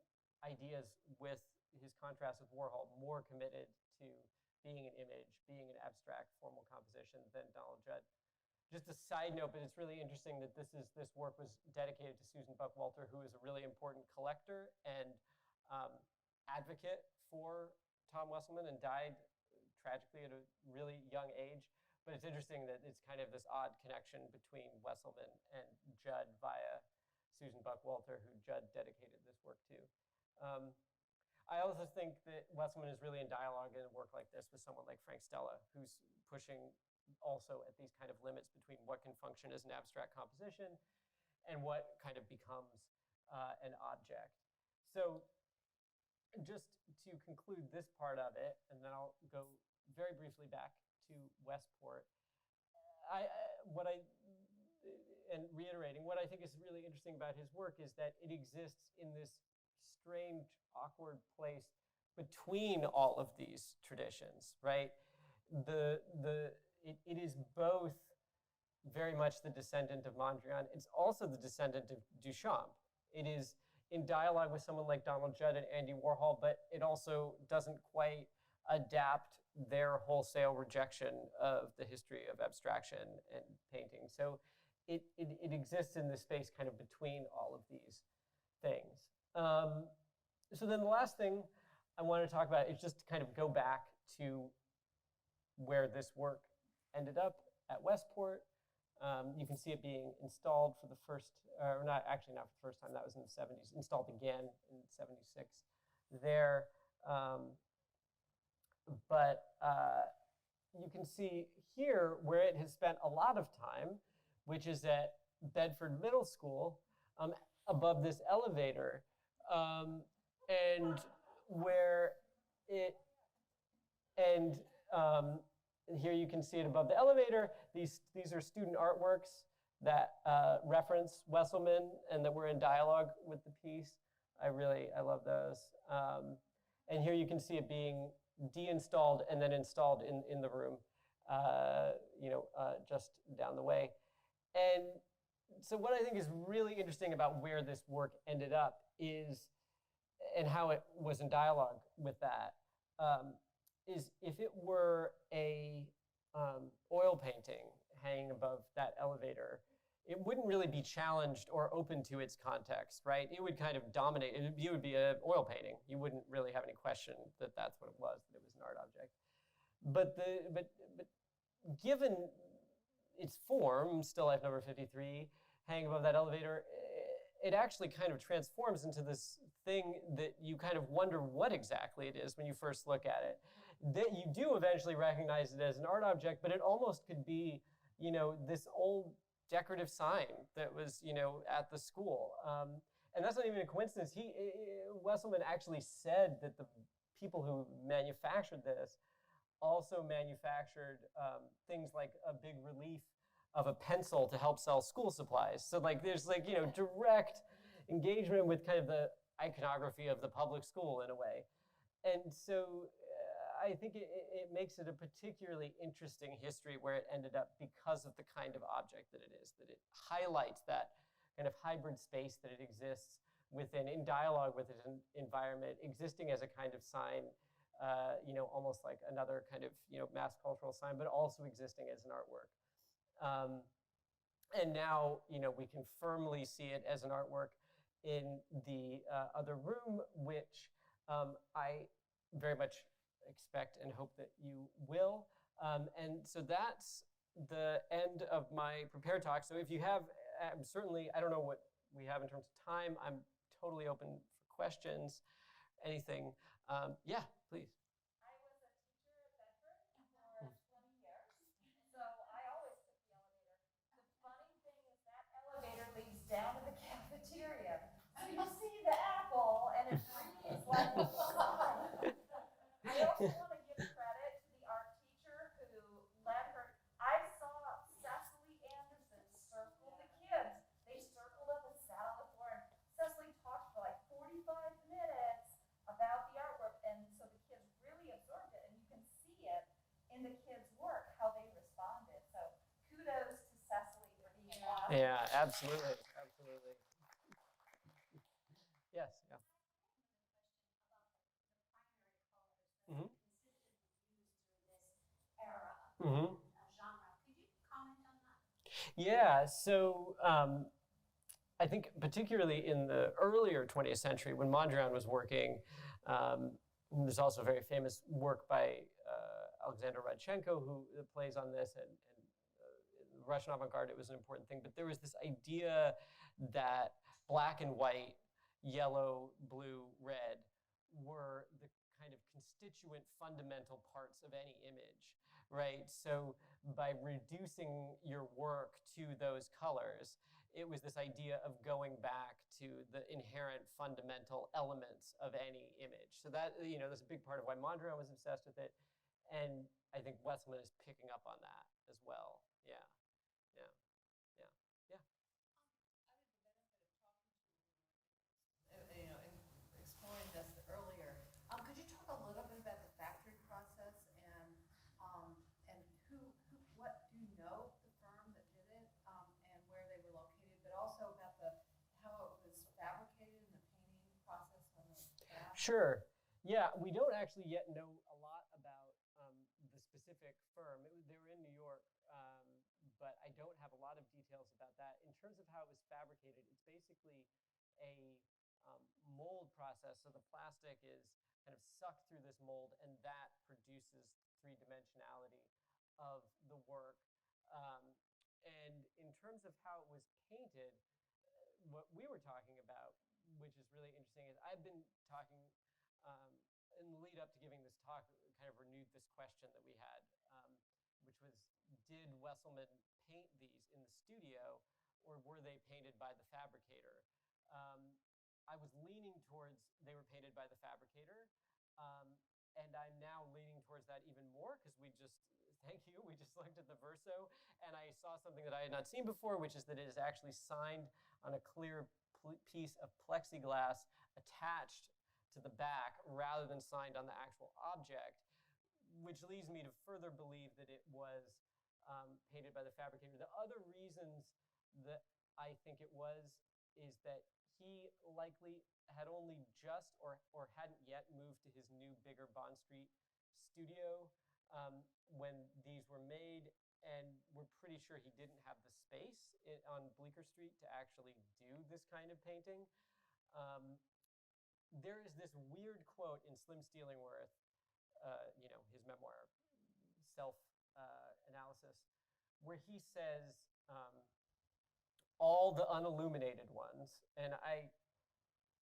ideas with his contrast with Warhol, more committed to being an image, being an abstract formal composition than Donald Judd. Just a side note, but it's really interesting that this work was dedicated to Susan Buckwalter, who is a really important collector and advocate for Tom Wesselmann, and died tragically at a really young age. But it's interesting that it's kind of this odd connection between Wesselmann and Judd via Susan Buckwalter, who Judd dedicated this work to. I also think that Wesselmann is really in dialogue in a work like this with someone like Frank Stella, who's pushing also at these kind of limits between what can function as an abstract composition and what kind of becomes an object. So just to conclude this part of it, and then I'll go very briefly back to Westport, and reiterating, what I think is really interesting about his work is that it exists in this strange, awkward place between all of these traditions, right? It is both very much the descendant of Mondrian. It's also the descendant of Duchamp. It is in dialogue with someone like Donald Judd and Andy Warhol, but it also doesn't quite adapt their wholesale rejection of the history of abstraction and painting. So it exists in this space kind of between all of these things. So then the last thing I want to talk about is just to kind of go back to where this work ended up at Westport. You can see it being installed for the first, or not for the first time, that was in the 70s, installed again in 76 there. But you can see here where it has spent a lot of time, which is at Bedford Middle School, above this elevator, and where it, and here you can see it above the elevator. These are student artworks that reference Wesselmann and that were in dialogue with the piece. I love those. And here you can see it being deinstalled and then installed in the room, just down the way. And so what I think is really interesting about where this work ended up is, and how it was in dialogue with that, is if it were a oil painting hanging above that elevator, it wouldn't really be challenged or open to its context, right? It would kind of dominate. It would be an oil painting. You wouldn't really have any question that that's what it was, that it was an art object. But given its form, still life number 53, hanging above that elevator, it actually kind of transforms into this thing that you kind of wonder what exactly it is when you first look at it. That you do eventually recognize it as an art object, but it almost could be, this old decorative sign that was, at the school. And that's not even a coincidence. Wesselmann actually said that the people who manufactured this also manufactured things like a big relief of a pencil to help sell school supplies. So there's direct engagement with kind of the iconography of the public school in a way. And so I think it makes it a particularly interesting history where it ended up because of the kind of object that it is, that it highlights that kind of hybrid space that it exists within, in dialogue with its environment, existing as a kind of sign, almost like another kind of, mass cultural sign, but also existing as an artwork. And now, we can firmly see it as an artwork in the other room, which I very much expect and hope that you will. And so that's the end of my prepared talk. So if you have, certainly, I don't know what we have in terms of time. I'm totally open for questions, anything. Yeah, please. I was a teacher at Bedford for 20 years, so I always took the elevator. The funny thing is that elevator leads down to the cafeteria. So you see the apple, and it reads like a sign. I also want to give credit to the art teacher who led her. I saw Cecily Anderson circle the kids. They circled up and sat on the floor, and Cecily talked for like 45 minutes about the artwork, and so the kids really absorbed it, and you can see it in the kids' work, how they responded. So kudos to Cecily for being awesome. Yeah, absolutely, absolutely. Yes, yeah. Mm-hmm. Mm-hmm. Could you comment on that? Yeah, so I think particularly in the earlier 20th century when Mondrian was working, there's also a very famous work by Alexander Rodchenko who plays on this, and in the Russian avant-garde it was an important thing, but there was this idea that black and white, yellow, blue, red were the kind of constituent fundamental parts of any image, right? So by reducing your work to those colors, it was this idea of going back to the inherent fundamental elements of any image. So that, that's a big part of why Mondrian was obsessed with it. And I think Wesselmann is picking up on that as well. Yeah, yeah, yeah, yeah. Exploring this earlier. Could you talk a little bit about the factory process and what do you know the firm that did it and where they were located, but also about how it was fabricated in the painting process on the bath? Sure. Yeah, we don't actually yet know a lot about the specific firm. They were in New York, but I don't have a lot of details about that. In terms of how it was fabricated, it's basically a mold process. So the plastic is kind of sucked through this mold, and that produces three-dimensionality of the work. And in terms of how it was painted, what we were talking about, which is really interesting, is I've been talking in the lead up to giving this talk, kind of renewed this question that we had, which was, did Wesselmann paint these in the studio, or were they painted by the fabricator? I was leaning towards they were painted by the fabricator, and I'm now leaning towards that even more because we just looked at the verso, and I saw something that I had not seen before, which is that it is actually signed on a clear piece of plexiglass attached to the back rather than signed on the actual object, which leads me to further believe that it was painted by the fabricator. The other reasons that I think it was is that he likely had only just or hadn't yet moved to his new, bigger Bond Street studio when these were made, and we're pretty sure he didn't have the space on Bleecker Street to actually do this kind of painting. There is this weird quote in Slim Stealingworth, his memoir, self-analysis, where he says, all the unilluminated ones, and I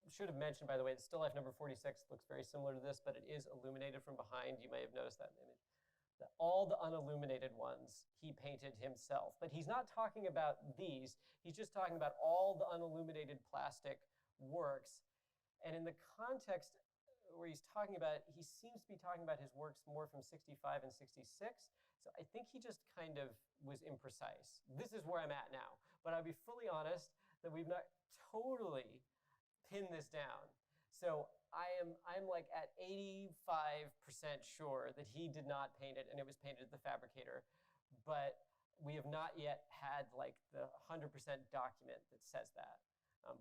should have mentioned, by the way, still life number 46 looks very similar to this, but it is illuminated from behind. You may have noticed that image. That all the unilluminated ones he painted himself. But he's not talking about these. He's just talking about all the unilluminated plastic works. And in the context where he's talking about it, he seems to be talking about his works more from 65 and 66. So I think he just kind of was imprecise. This is where I'm at now. But I'll be fully honest that we've not totally pinned this down. So I'm like at 85% sure that he did not paint it and it was painted at the fabricator, but we have not yet had like the 100% document that says that.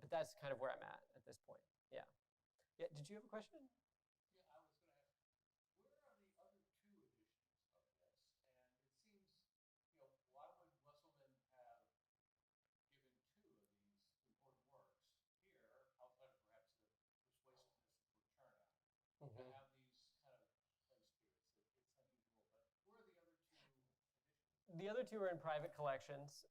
But that's kind of where I'm at this point. Yeah. Yeah. Did you have a question? Yeah, I was going to ask, where are the other two editions of this? And it seems, why would Wesselmann have given two of these important works here, outside of perhaps the persuasiveness of her turnout, to have these kind of play spirits? It's unusual, but where are the other two editions? The other two are in private collections.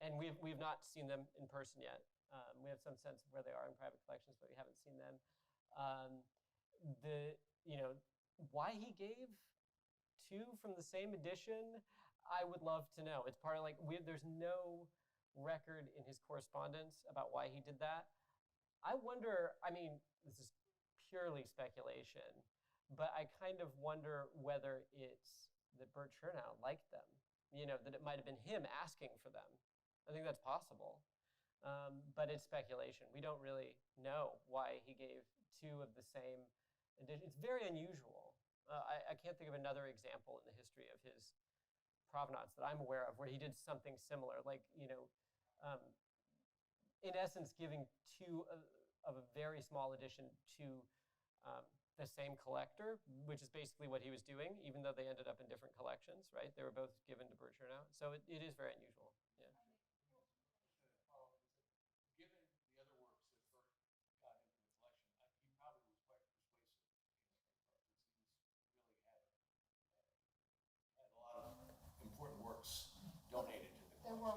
And we've not seen them in person yet. We have some sense of where they are in private collections, but we haven't seen them. Why he gave two from the same edition, I would love to know. It's part of like, there's no record in his correspondence about why he did that. I wonder, I mean, this is purely speculation, but I kind of wonder whether it's that Bert Chernow liked them, that it might have been him asking for them. I think that's possible, but it's speculation. We don't really know why he gave two of the same edition. It's very unusual. I can't think of another example in the history of his provenance that I'm aware of where he did something similar, like, in essence, giving two of a very small edition to the same collector, which is basically what he was doing, even though they ended up in different collections, right? They were both given to Bert Chernow. So it is very unusual. Yeah. Given the other works that Bert got into the collection, he probably was quite persuasive. Really had a lot of important works donated to the collection. There were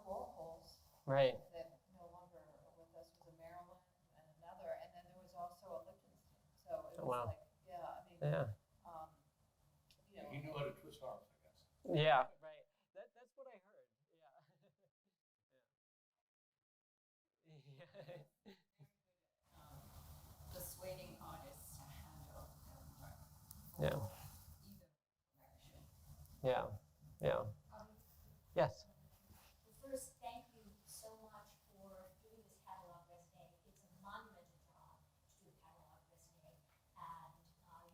Warhols. Right. That no longer are with us. Was a Maryland and another, and then there was also a Lichtenstein. So it was Wow. like, yeah, I mean, Yeah. He knew how to twist arms, I guess. Yeah. Right. That's what I heard. Yeah. Yeah. persuading artists to handle their work. Yeah. Either direction. Yeah. Yeah. Yes. First, thank you so much for doing this catalogue raisonné. It's a monumental job to do a catalogue raisonné, and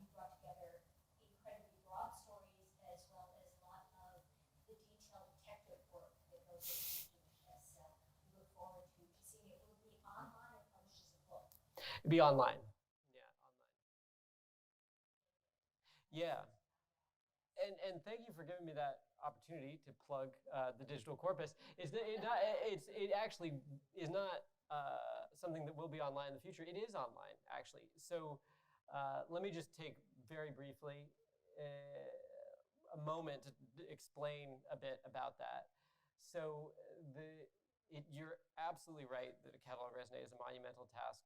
you brought together incredibly broad stories as well as a lot of the detailed detective work that goes into doing this. So we look forward to seeing it. Will it be online or published as a book? It'd be online. Yeah, online. Yeah. And thank you for giving me that opportunity to plug the digital corpus. It actually is not something that will be online in the future. It is online, actually. So let me just take very briefly a moment to explain a bit about that. So you're absolutely right that a catalogue raisonné is a monumental task.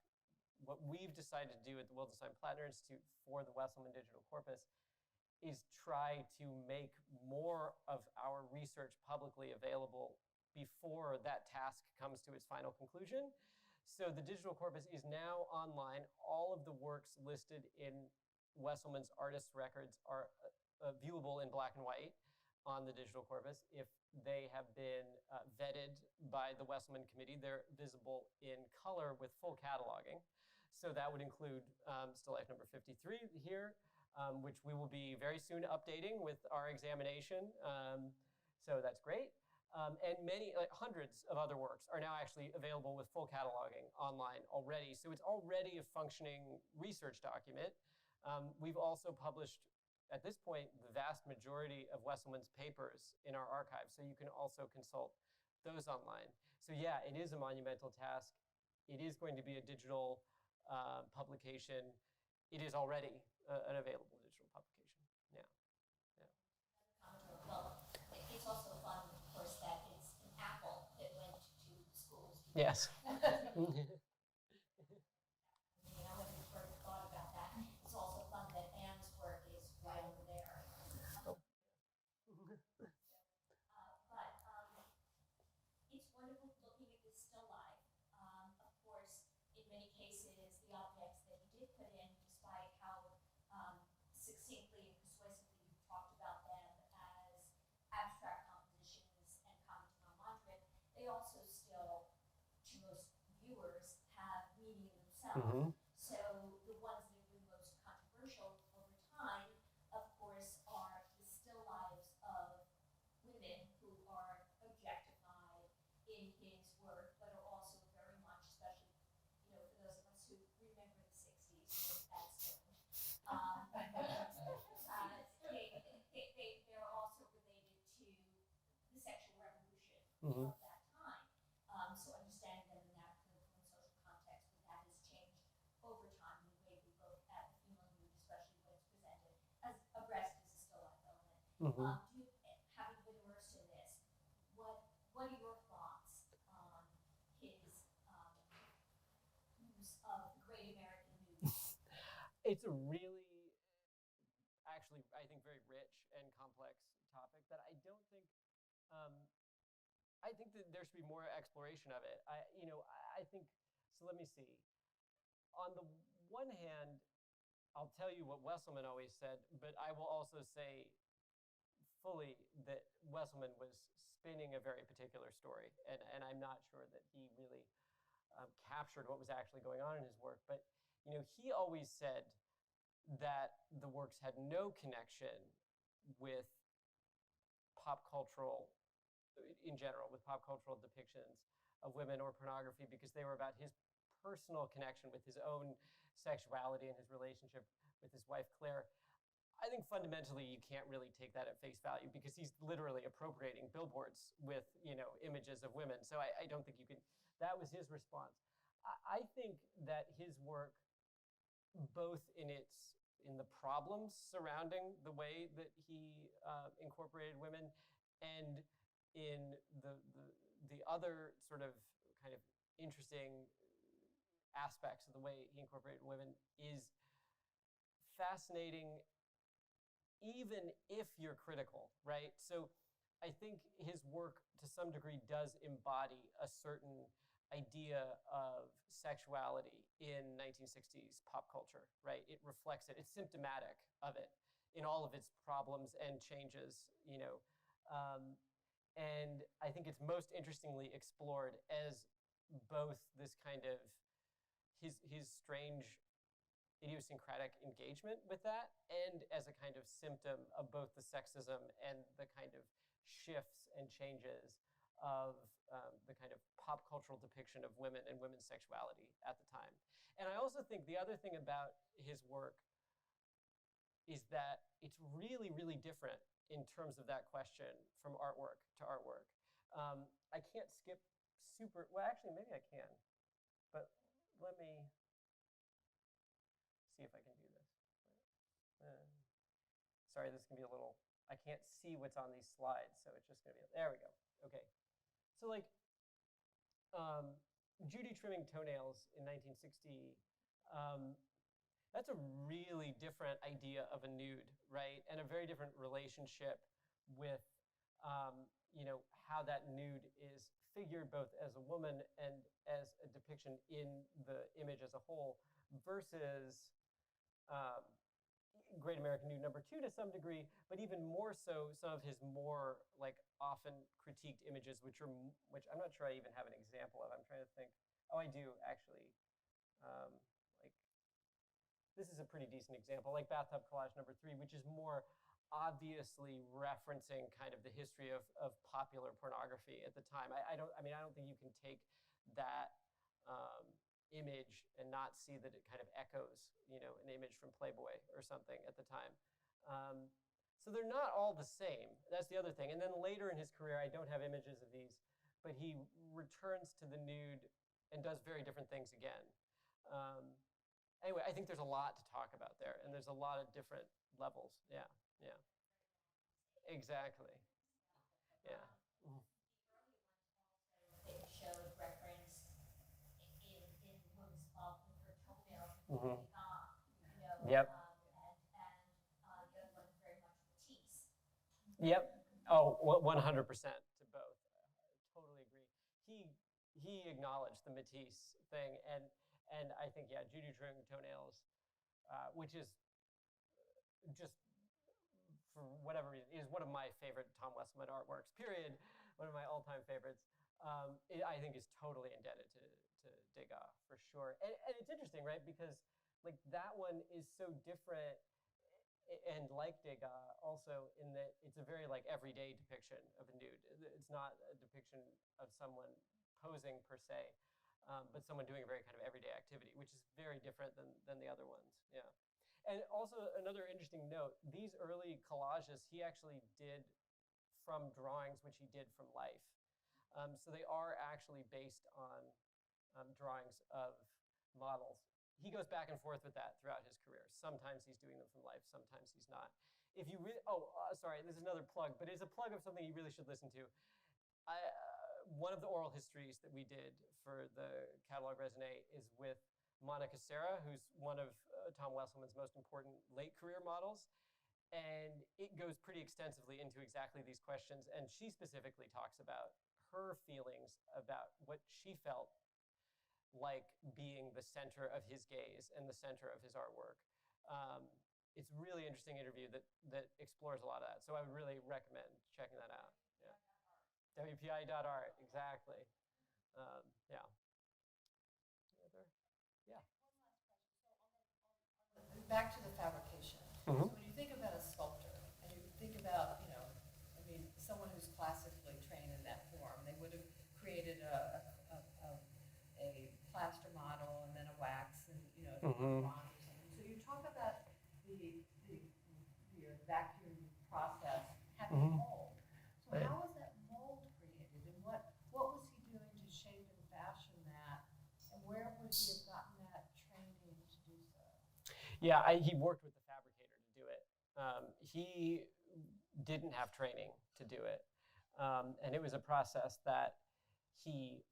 What we've decided to do at the Wildenstein Plattner Institute for the Wesselmann digital corpus is try to make more of our research publicly available before that task comes to its final conclusion. So the digital corpus is now online. All of the works listed in Wesselmann's artists' records are viewable in black and white on the digital corpus. If they have been vetted by the Wesselmann committee, they're visible in color with full cataloging. So that would include still life number 53 here, which we will be very soon updating with our examination. So that's great. And many, hundreds of other works are now actually available with full cataloging online already. So it's already a functioning research document. We've also published, at this point, the vast majority of Wesselmann's papers in our archive. So you can also consult those online. So yeah, it is a monumental task. It is going to be a digital publication. It is already an available digital publication. Yeah. Well, it's also fun, of course, that it's an apple that went to schools. Yes. I haven't heard thought about that. It's also fun that Anne's work is right over there. But it's wonderful looking at this still life. Of course, in many cases, the objects that you did put in, despite how succinctly and persuasively you've talked about them as abstract compositions and commenting on Mondrian, they also still, to most viewers, himself. Mhm. So the ones that have been most controversial over time, of course, are the still lives of women who are objectified in his work, but are also very much, especially, for those of us who remember the 60s, that's they're also related to the sexual revolution Mhm. of that time. So understanding them in that political and social context, but that has changed over time in the way we look at the female nude, especially when it's presented as a breast as a still life element. Mhm. Having been immersed in this, what are your thoughts on his use of the Great American Nude? It's a really, actually, I think, very rich and complex topic that um, I think that there should be more exploration of it. I think, so let me see. On the one hand, I'll tell you what Wesselmann always said, but I will also say fully that Wesselmann was spinning a very particular story, and I'm not sure that he really captured what was actually going on in his work. But he always said that the works had no connection with pop cultural, in general, with pop cultural depictions of women or pornography, because they were about his personal connection with his own sexuality and his relationship with his wife Claire. I think fundamentally you can't really take that at face value, because he's literally appropriating billboards with images of women. So I don't think you can. That was his response. I think that his work, both in the problems surrounding the way that he incorporated women, and in the other sort of kind of interesting aspects of the way he incorporated women, is fascinating, even if you're critical, right? So I think his work, to some degree, does embody a certain idea of sexuality in 1960s pop culture, right? It reflects it. It's symptomatic of it in all of its problems and changes, and I think it's most interestingly explored as both this kind of his strange idiosyncratic engagement with that, and as a kind of symptom of both the sexism and the kind of shifts and changes of the kind of pop cultural depiction of women and women's sexuality at the time. And I also think the other thing about his work is that it's really, really different in terms of that question from artwork to artwork. I can't skip well, actually, maybe I can, but let me see if I can do this. Sorry, this can be a little, I can't see what's on these slides, so it's just gonna be, there we go. Okay. So like, Judy trimming toenails in 1960, that's a really different idea of a nude, right? And a very different relationship with, how that nude is figured both as a woman and as a depiction in the image as a whole, versus Great American Nude #2 to some degree, but even more so some of his more like often critiqued images, which I'm not sure I even have an example of. I'm trying to think. Oh, I do actually. Like, this is a pretty decent example, like Bathtub Collage #3, which is more obviously referencing kind of the history of popular pornography at the time. I don't think you can take that image and not see that it kind of echoes, an image from Playboy or something at the time. So they're not all the same. That's the other thing. And then later in his career, I don't have images of these, but he returns to the nude and does very different things again. Anyway, I think there's a lot to talk about there, and there's a lot of different levels. Yeah. Exactly. Yeah. They showed reference in women's involvement with her toenails, Mhm. and Yep. the other one very much Matisse. Yep. Oh, 100% to both. I totally agree. He acknowledged the Matisse thing, and I think, yeah, Judy trimming toenails, which is just, for whatever reason, is one of my favorite Tom Wesselmann artworks, period. One of my all-time favorites. I think is totally indebted to Degas, for sure. sure. And it's interesting, right? Because like that one is so different and like Degas also in that it's a very like everyday depiction of a nude. It's not a depiction of someone posing per se, but someone doing a very kind of everyday activity, which is very different than the other ones. Yeah. And also another interesting note, these early collages he actually did from drawings, which he did from life. So they are actually based on drawings of models. He goes back and forth with that throughout his career. Sometimes he's doing them from life, sometimes he's not. If you really, sorry, this is another plug, but it's a plug of something you really should listen to. One of the oral histories that we did for the Catalogue Raisonné is with Monica Serra, who's one of Tom Wesselmann's most important late career models. And it goes pretty extensively into exactly these questions. And she specifically talks about her feelings about what she felt like being the center of his gaze and the center of his artwork. It's a really interesting interview that explores a lot of that. So I would really recommend checking that out. Yeah. WPI.art, exactly. Yeah. Yeah. Back to the fabrication. Mm-hmm. So when you think about a sculptor, and you think about, I mean, someone who's classically trained in that form, they would have created a plaster model and then a wax and, Mm-hmm. bronze or something. So you talk about the vacuum process having Mm-hmm. mold. So Right. how was that mold created, and what was he doing to shape and fashion that, and where would he have gotten that training to do so? Yeah, he worked with the fabricator to do it. He didn't have training to do it. And it was a process that he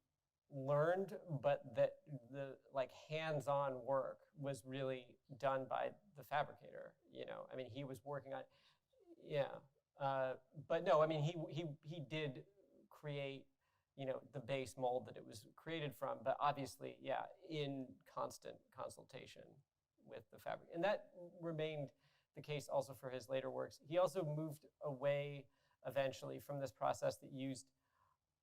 learned, but that the like hands-on work was really done by the fabricator. I mean, he was working on, yeah. But no, I mean, he did create, the base mold that it was created from, but obviously, yeah, in constant consultation with the fabric. And that remained the case also for his later works. He also moved away eventually from this process that used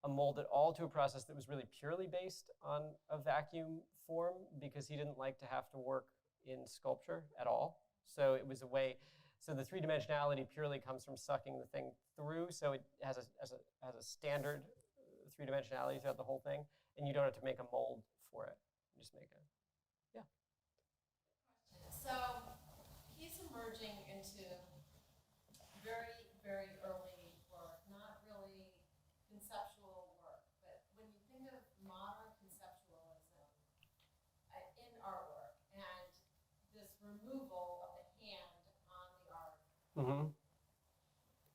a mold at all to a process that was really purely based on a vacuum form because he didn't like to have to work in sculpture at all. So it was a way, so the three-dimensionality purely comes from sucking the thing through. So it has a standard three-dimensionality throughout the whole thing, and you don't have to make a mold for it. You just make a, yeah. So he's emerging into very, very early work, not really conceptual work, but when you think of modern conceptualism in artwork and this removal of the hand on the art, Mm-hmm.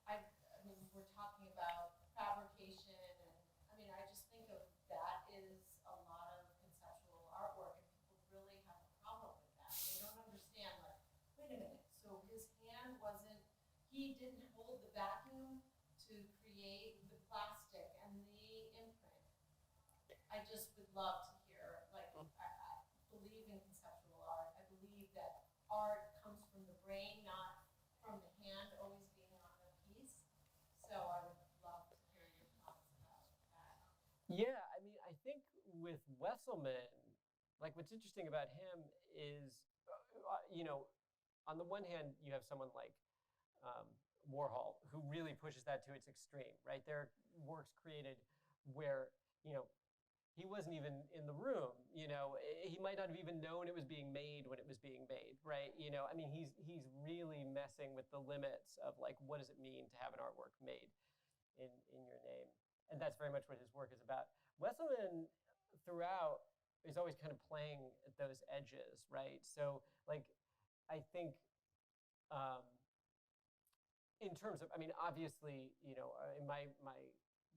I mean, we're talking about fabrication, and I mean, I just think of that is a lot of conceptual artwork, and people really have a problem with that. They don't understand, like, wait a minute, so his hand wasn't, he didn't hold the vacuum to create the plastic and the imprint. I just would love to hear, like, I believe in conceptual art. I believe that art comes from the brain, not from the hand always being on the piece. So I would love to hear your thoughts about that. Yeah, I mean, I think with Wesselmann, like what's interesting about him is, on the one hand, you have someone like Warhol, who really pushes that to its extreme, right? There are works created where, he wasn't even in the room, he might not have even known it was being made when it was being made, right? I mean, he's really messing with the limits of like, what does it mean to have an artwork made in your name? And that's very much what his work is about. Wesselmann throughout is always kind of playing at those edges, right? So like, I think in terms of, I mean, obviously, in my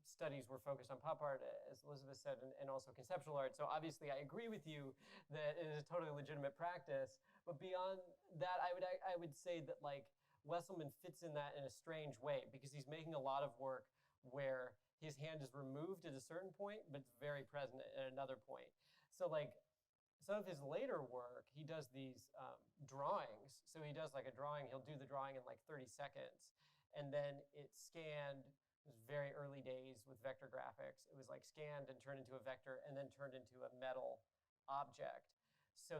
studies were focused on pop art, as Elizabeth said, and also conceptual art. So obviously I agree with you that it is a totally legitimate practice. But beyond that, I would say that like Wesselmann fits in that in a strange way because he's making a lot of work where his hand is removed at a certain point, but it's very present at another point. So like some of his later work, he does these drawings. So he does like a drawing, he'll do the drawing in like 30 seconds. And then it's scanned. It was very early days with vector graphics. It was like scanned and turned into a vector and then turned into a metal object. So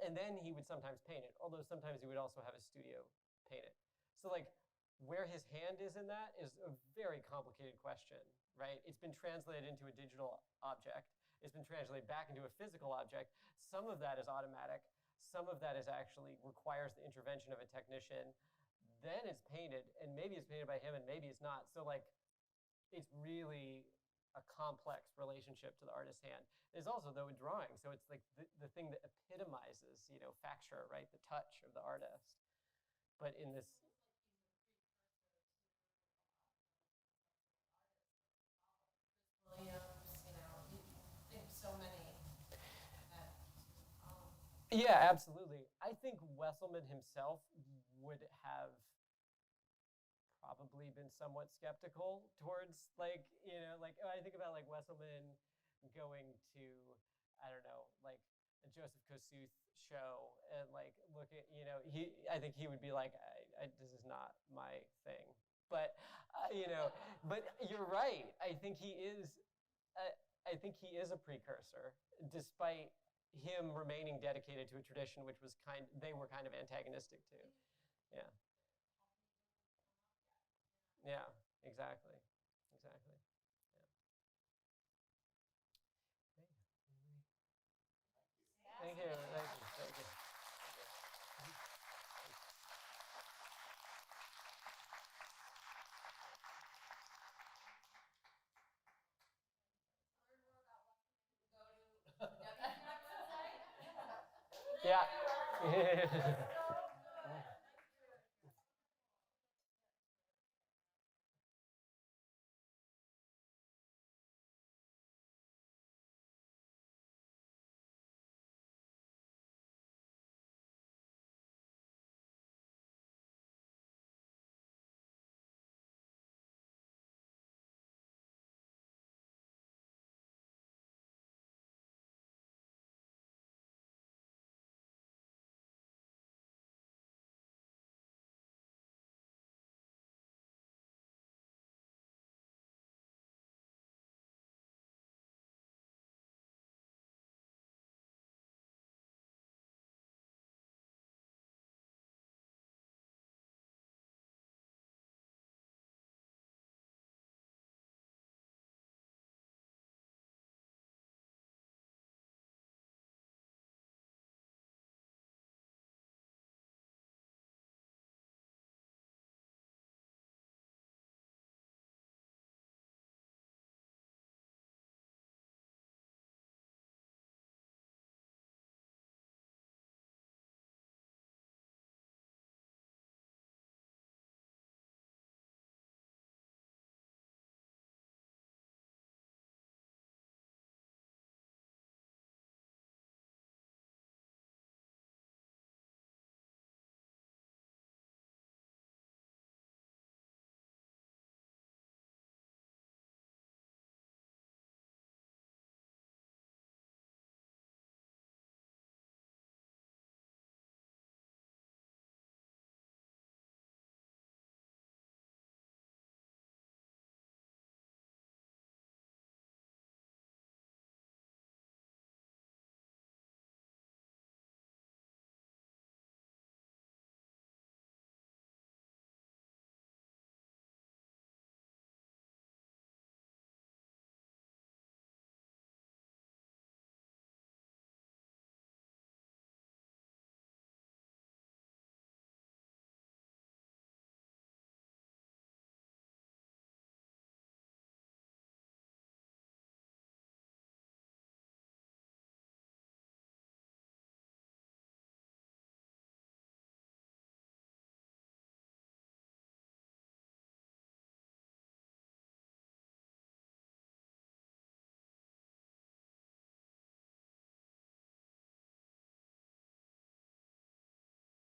and then he would sometimes paint it, although sometimes he would also have a studio paint it. So like where his hand is in that is a very complicated question, right? It's been translated into a digital object. It's been translated back into a physical object. Some of that is automatic. Some of that is actually requires the intervention of a technician. Then it's painted, and maybe it's painted by him, and maybe it's not. So like, it's really a complex relationship to the artist's hand. There's also, though, a drawing. So it's like the thing that epitomizes, facture, right? The touch of the artist. But in this, Williams, think so many. yeah, absolutely. I think Wesselmann himself would have probably been somewhat skeptical towards I think about like Wesselmann going to, I don't know, like a Joseph Kosuth show and like look at, I think he would be like, this is not my thing. But, but you're right. I think he is a precursor, despite him remaining dedicated to a tradition which was they were kind of antagonistic to. Yeah. Yeah, exactly. Exactly. Yeah. Thank you. Thank you. Thank you. Learn more about Yeah.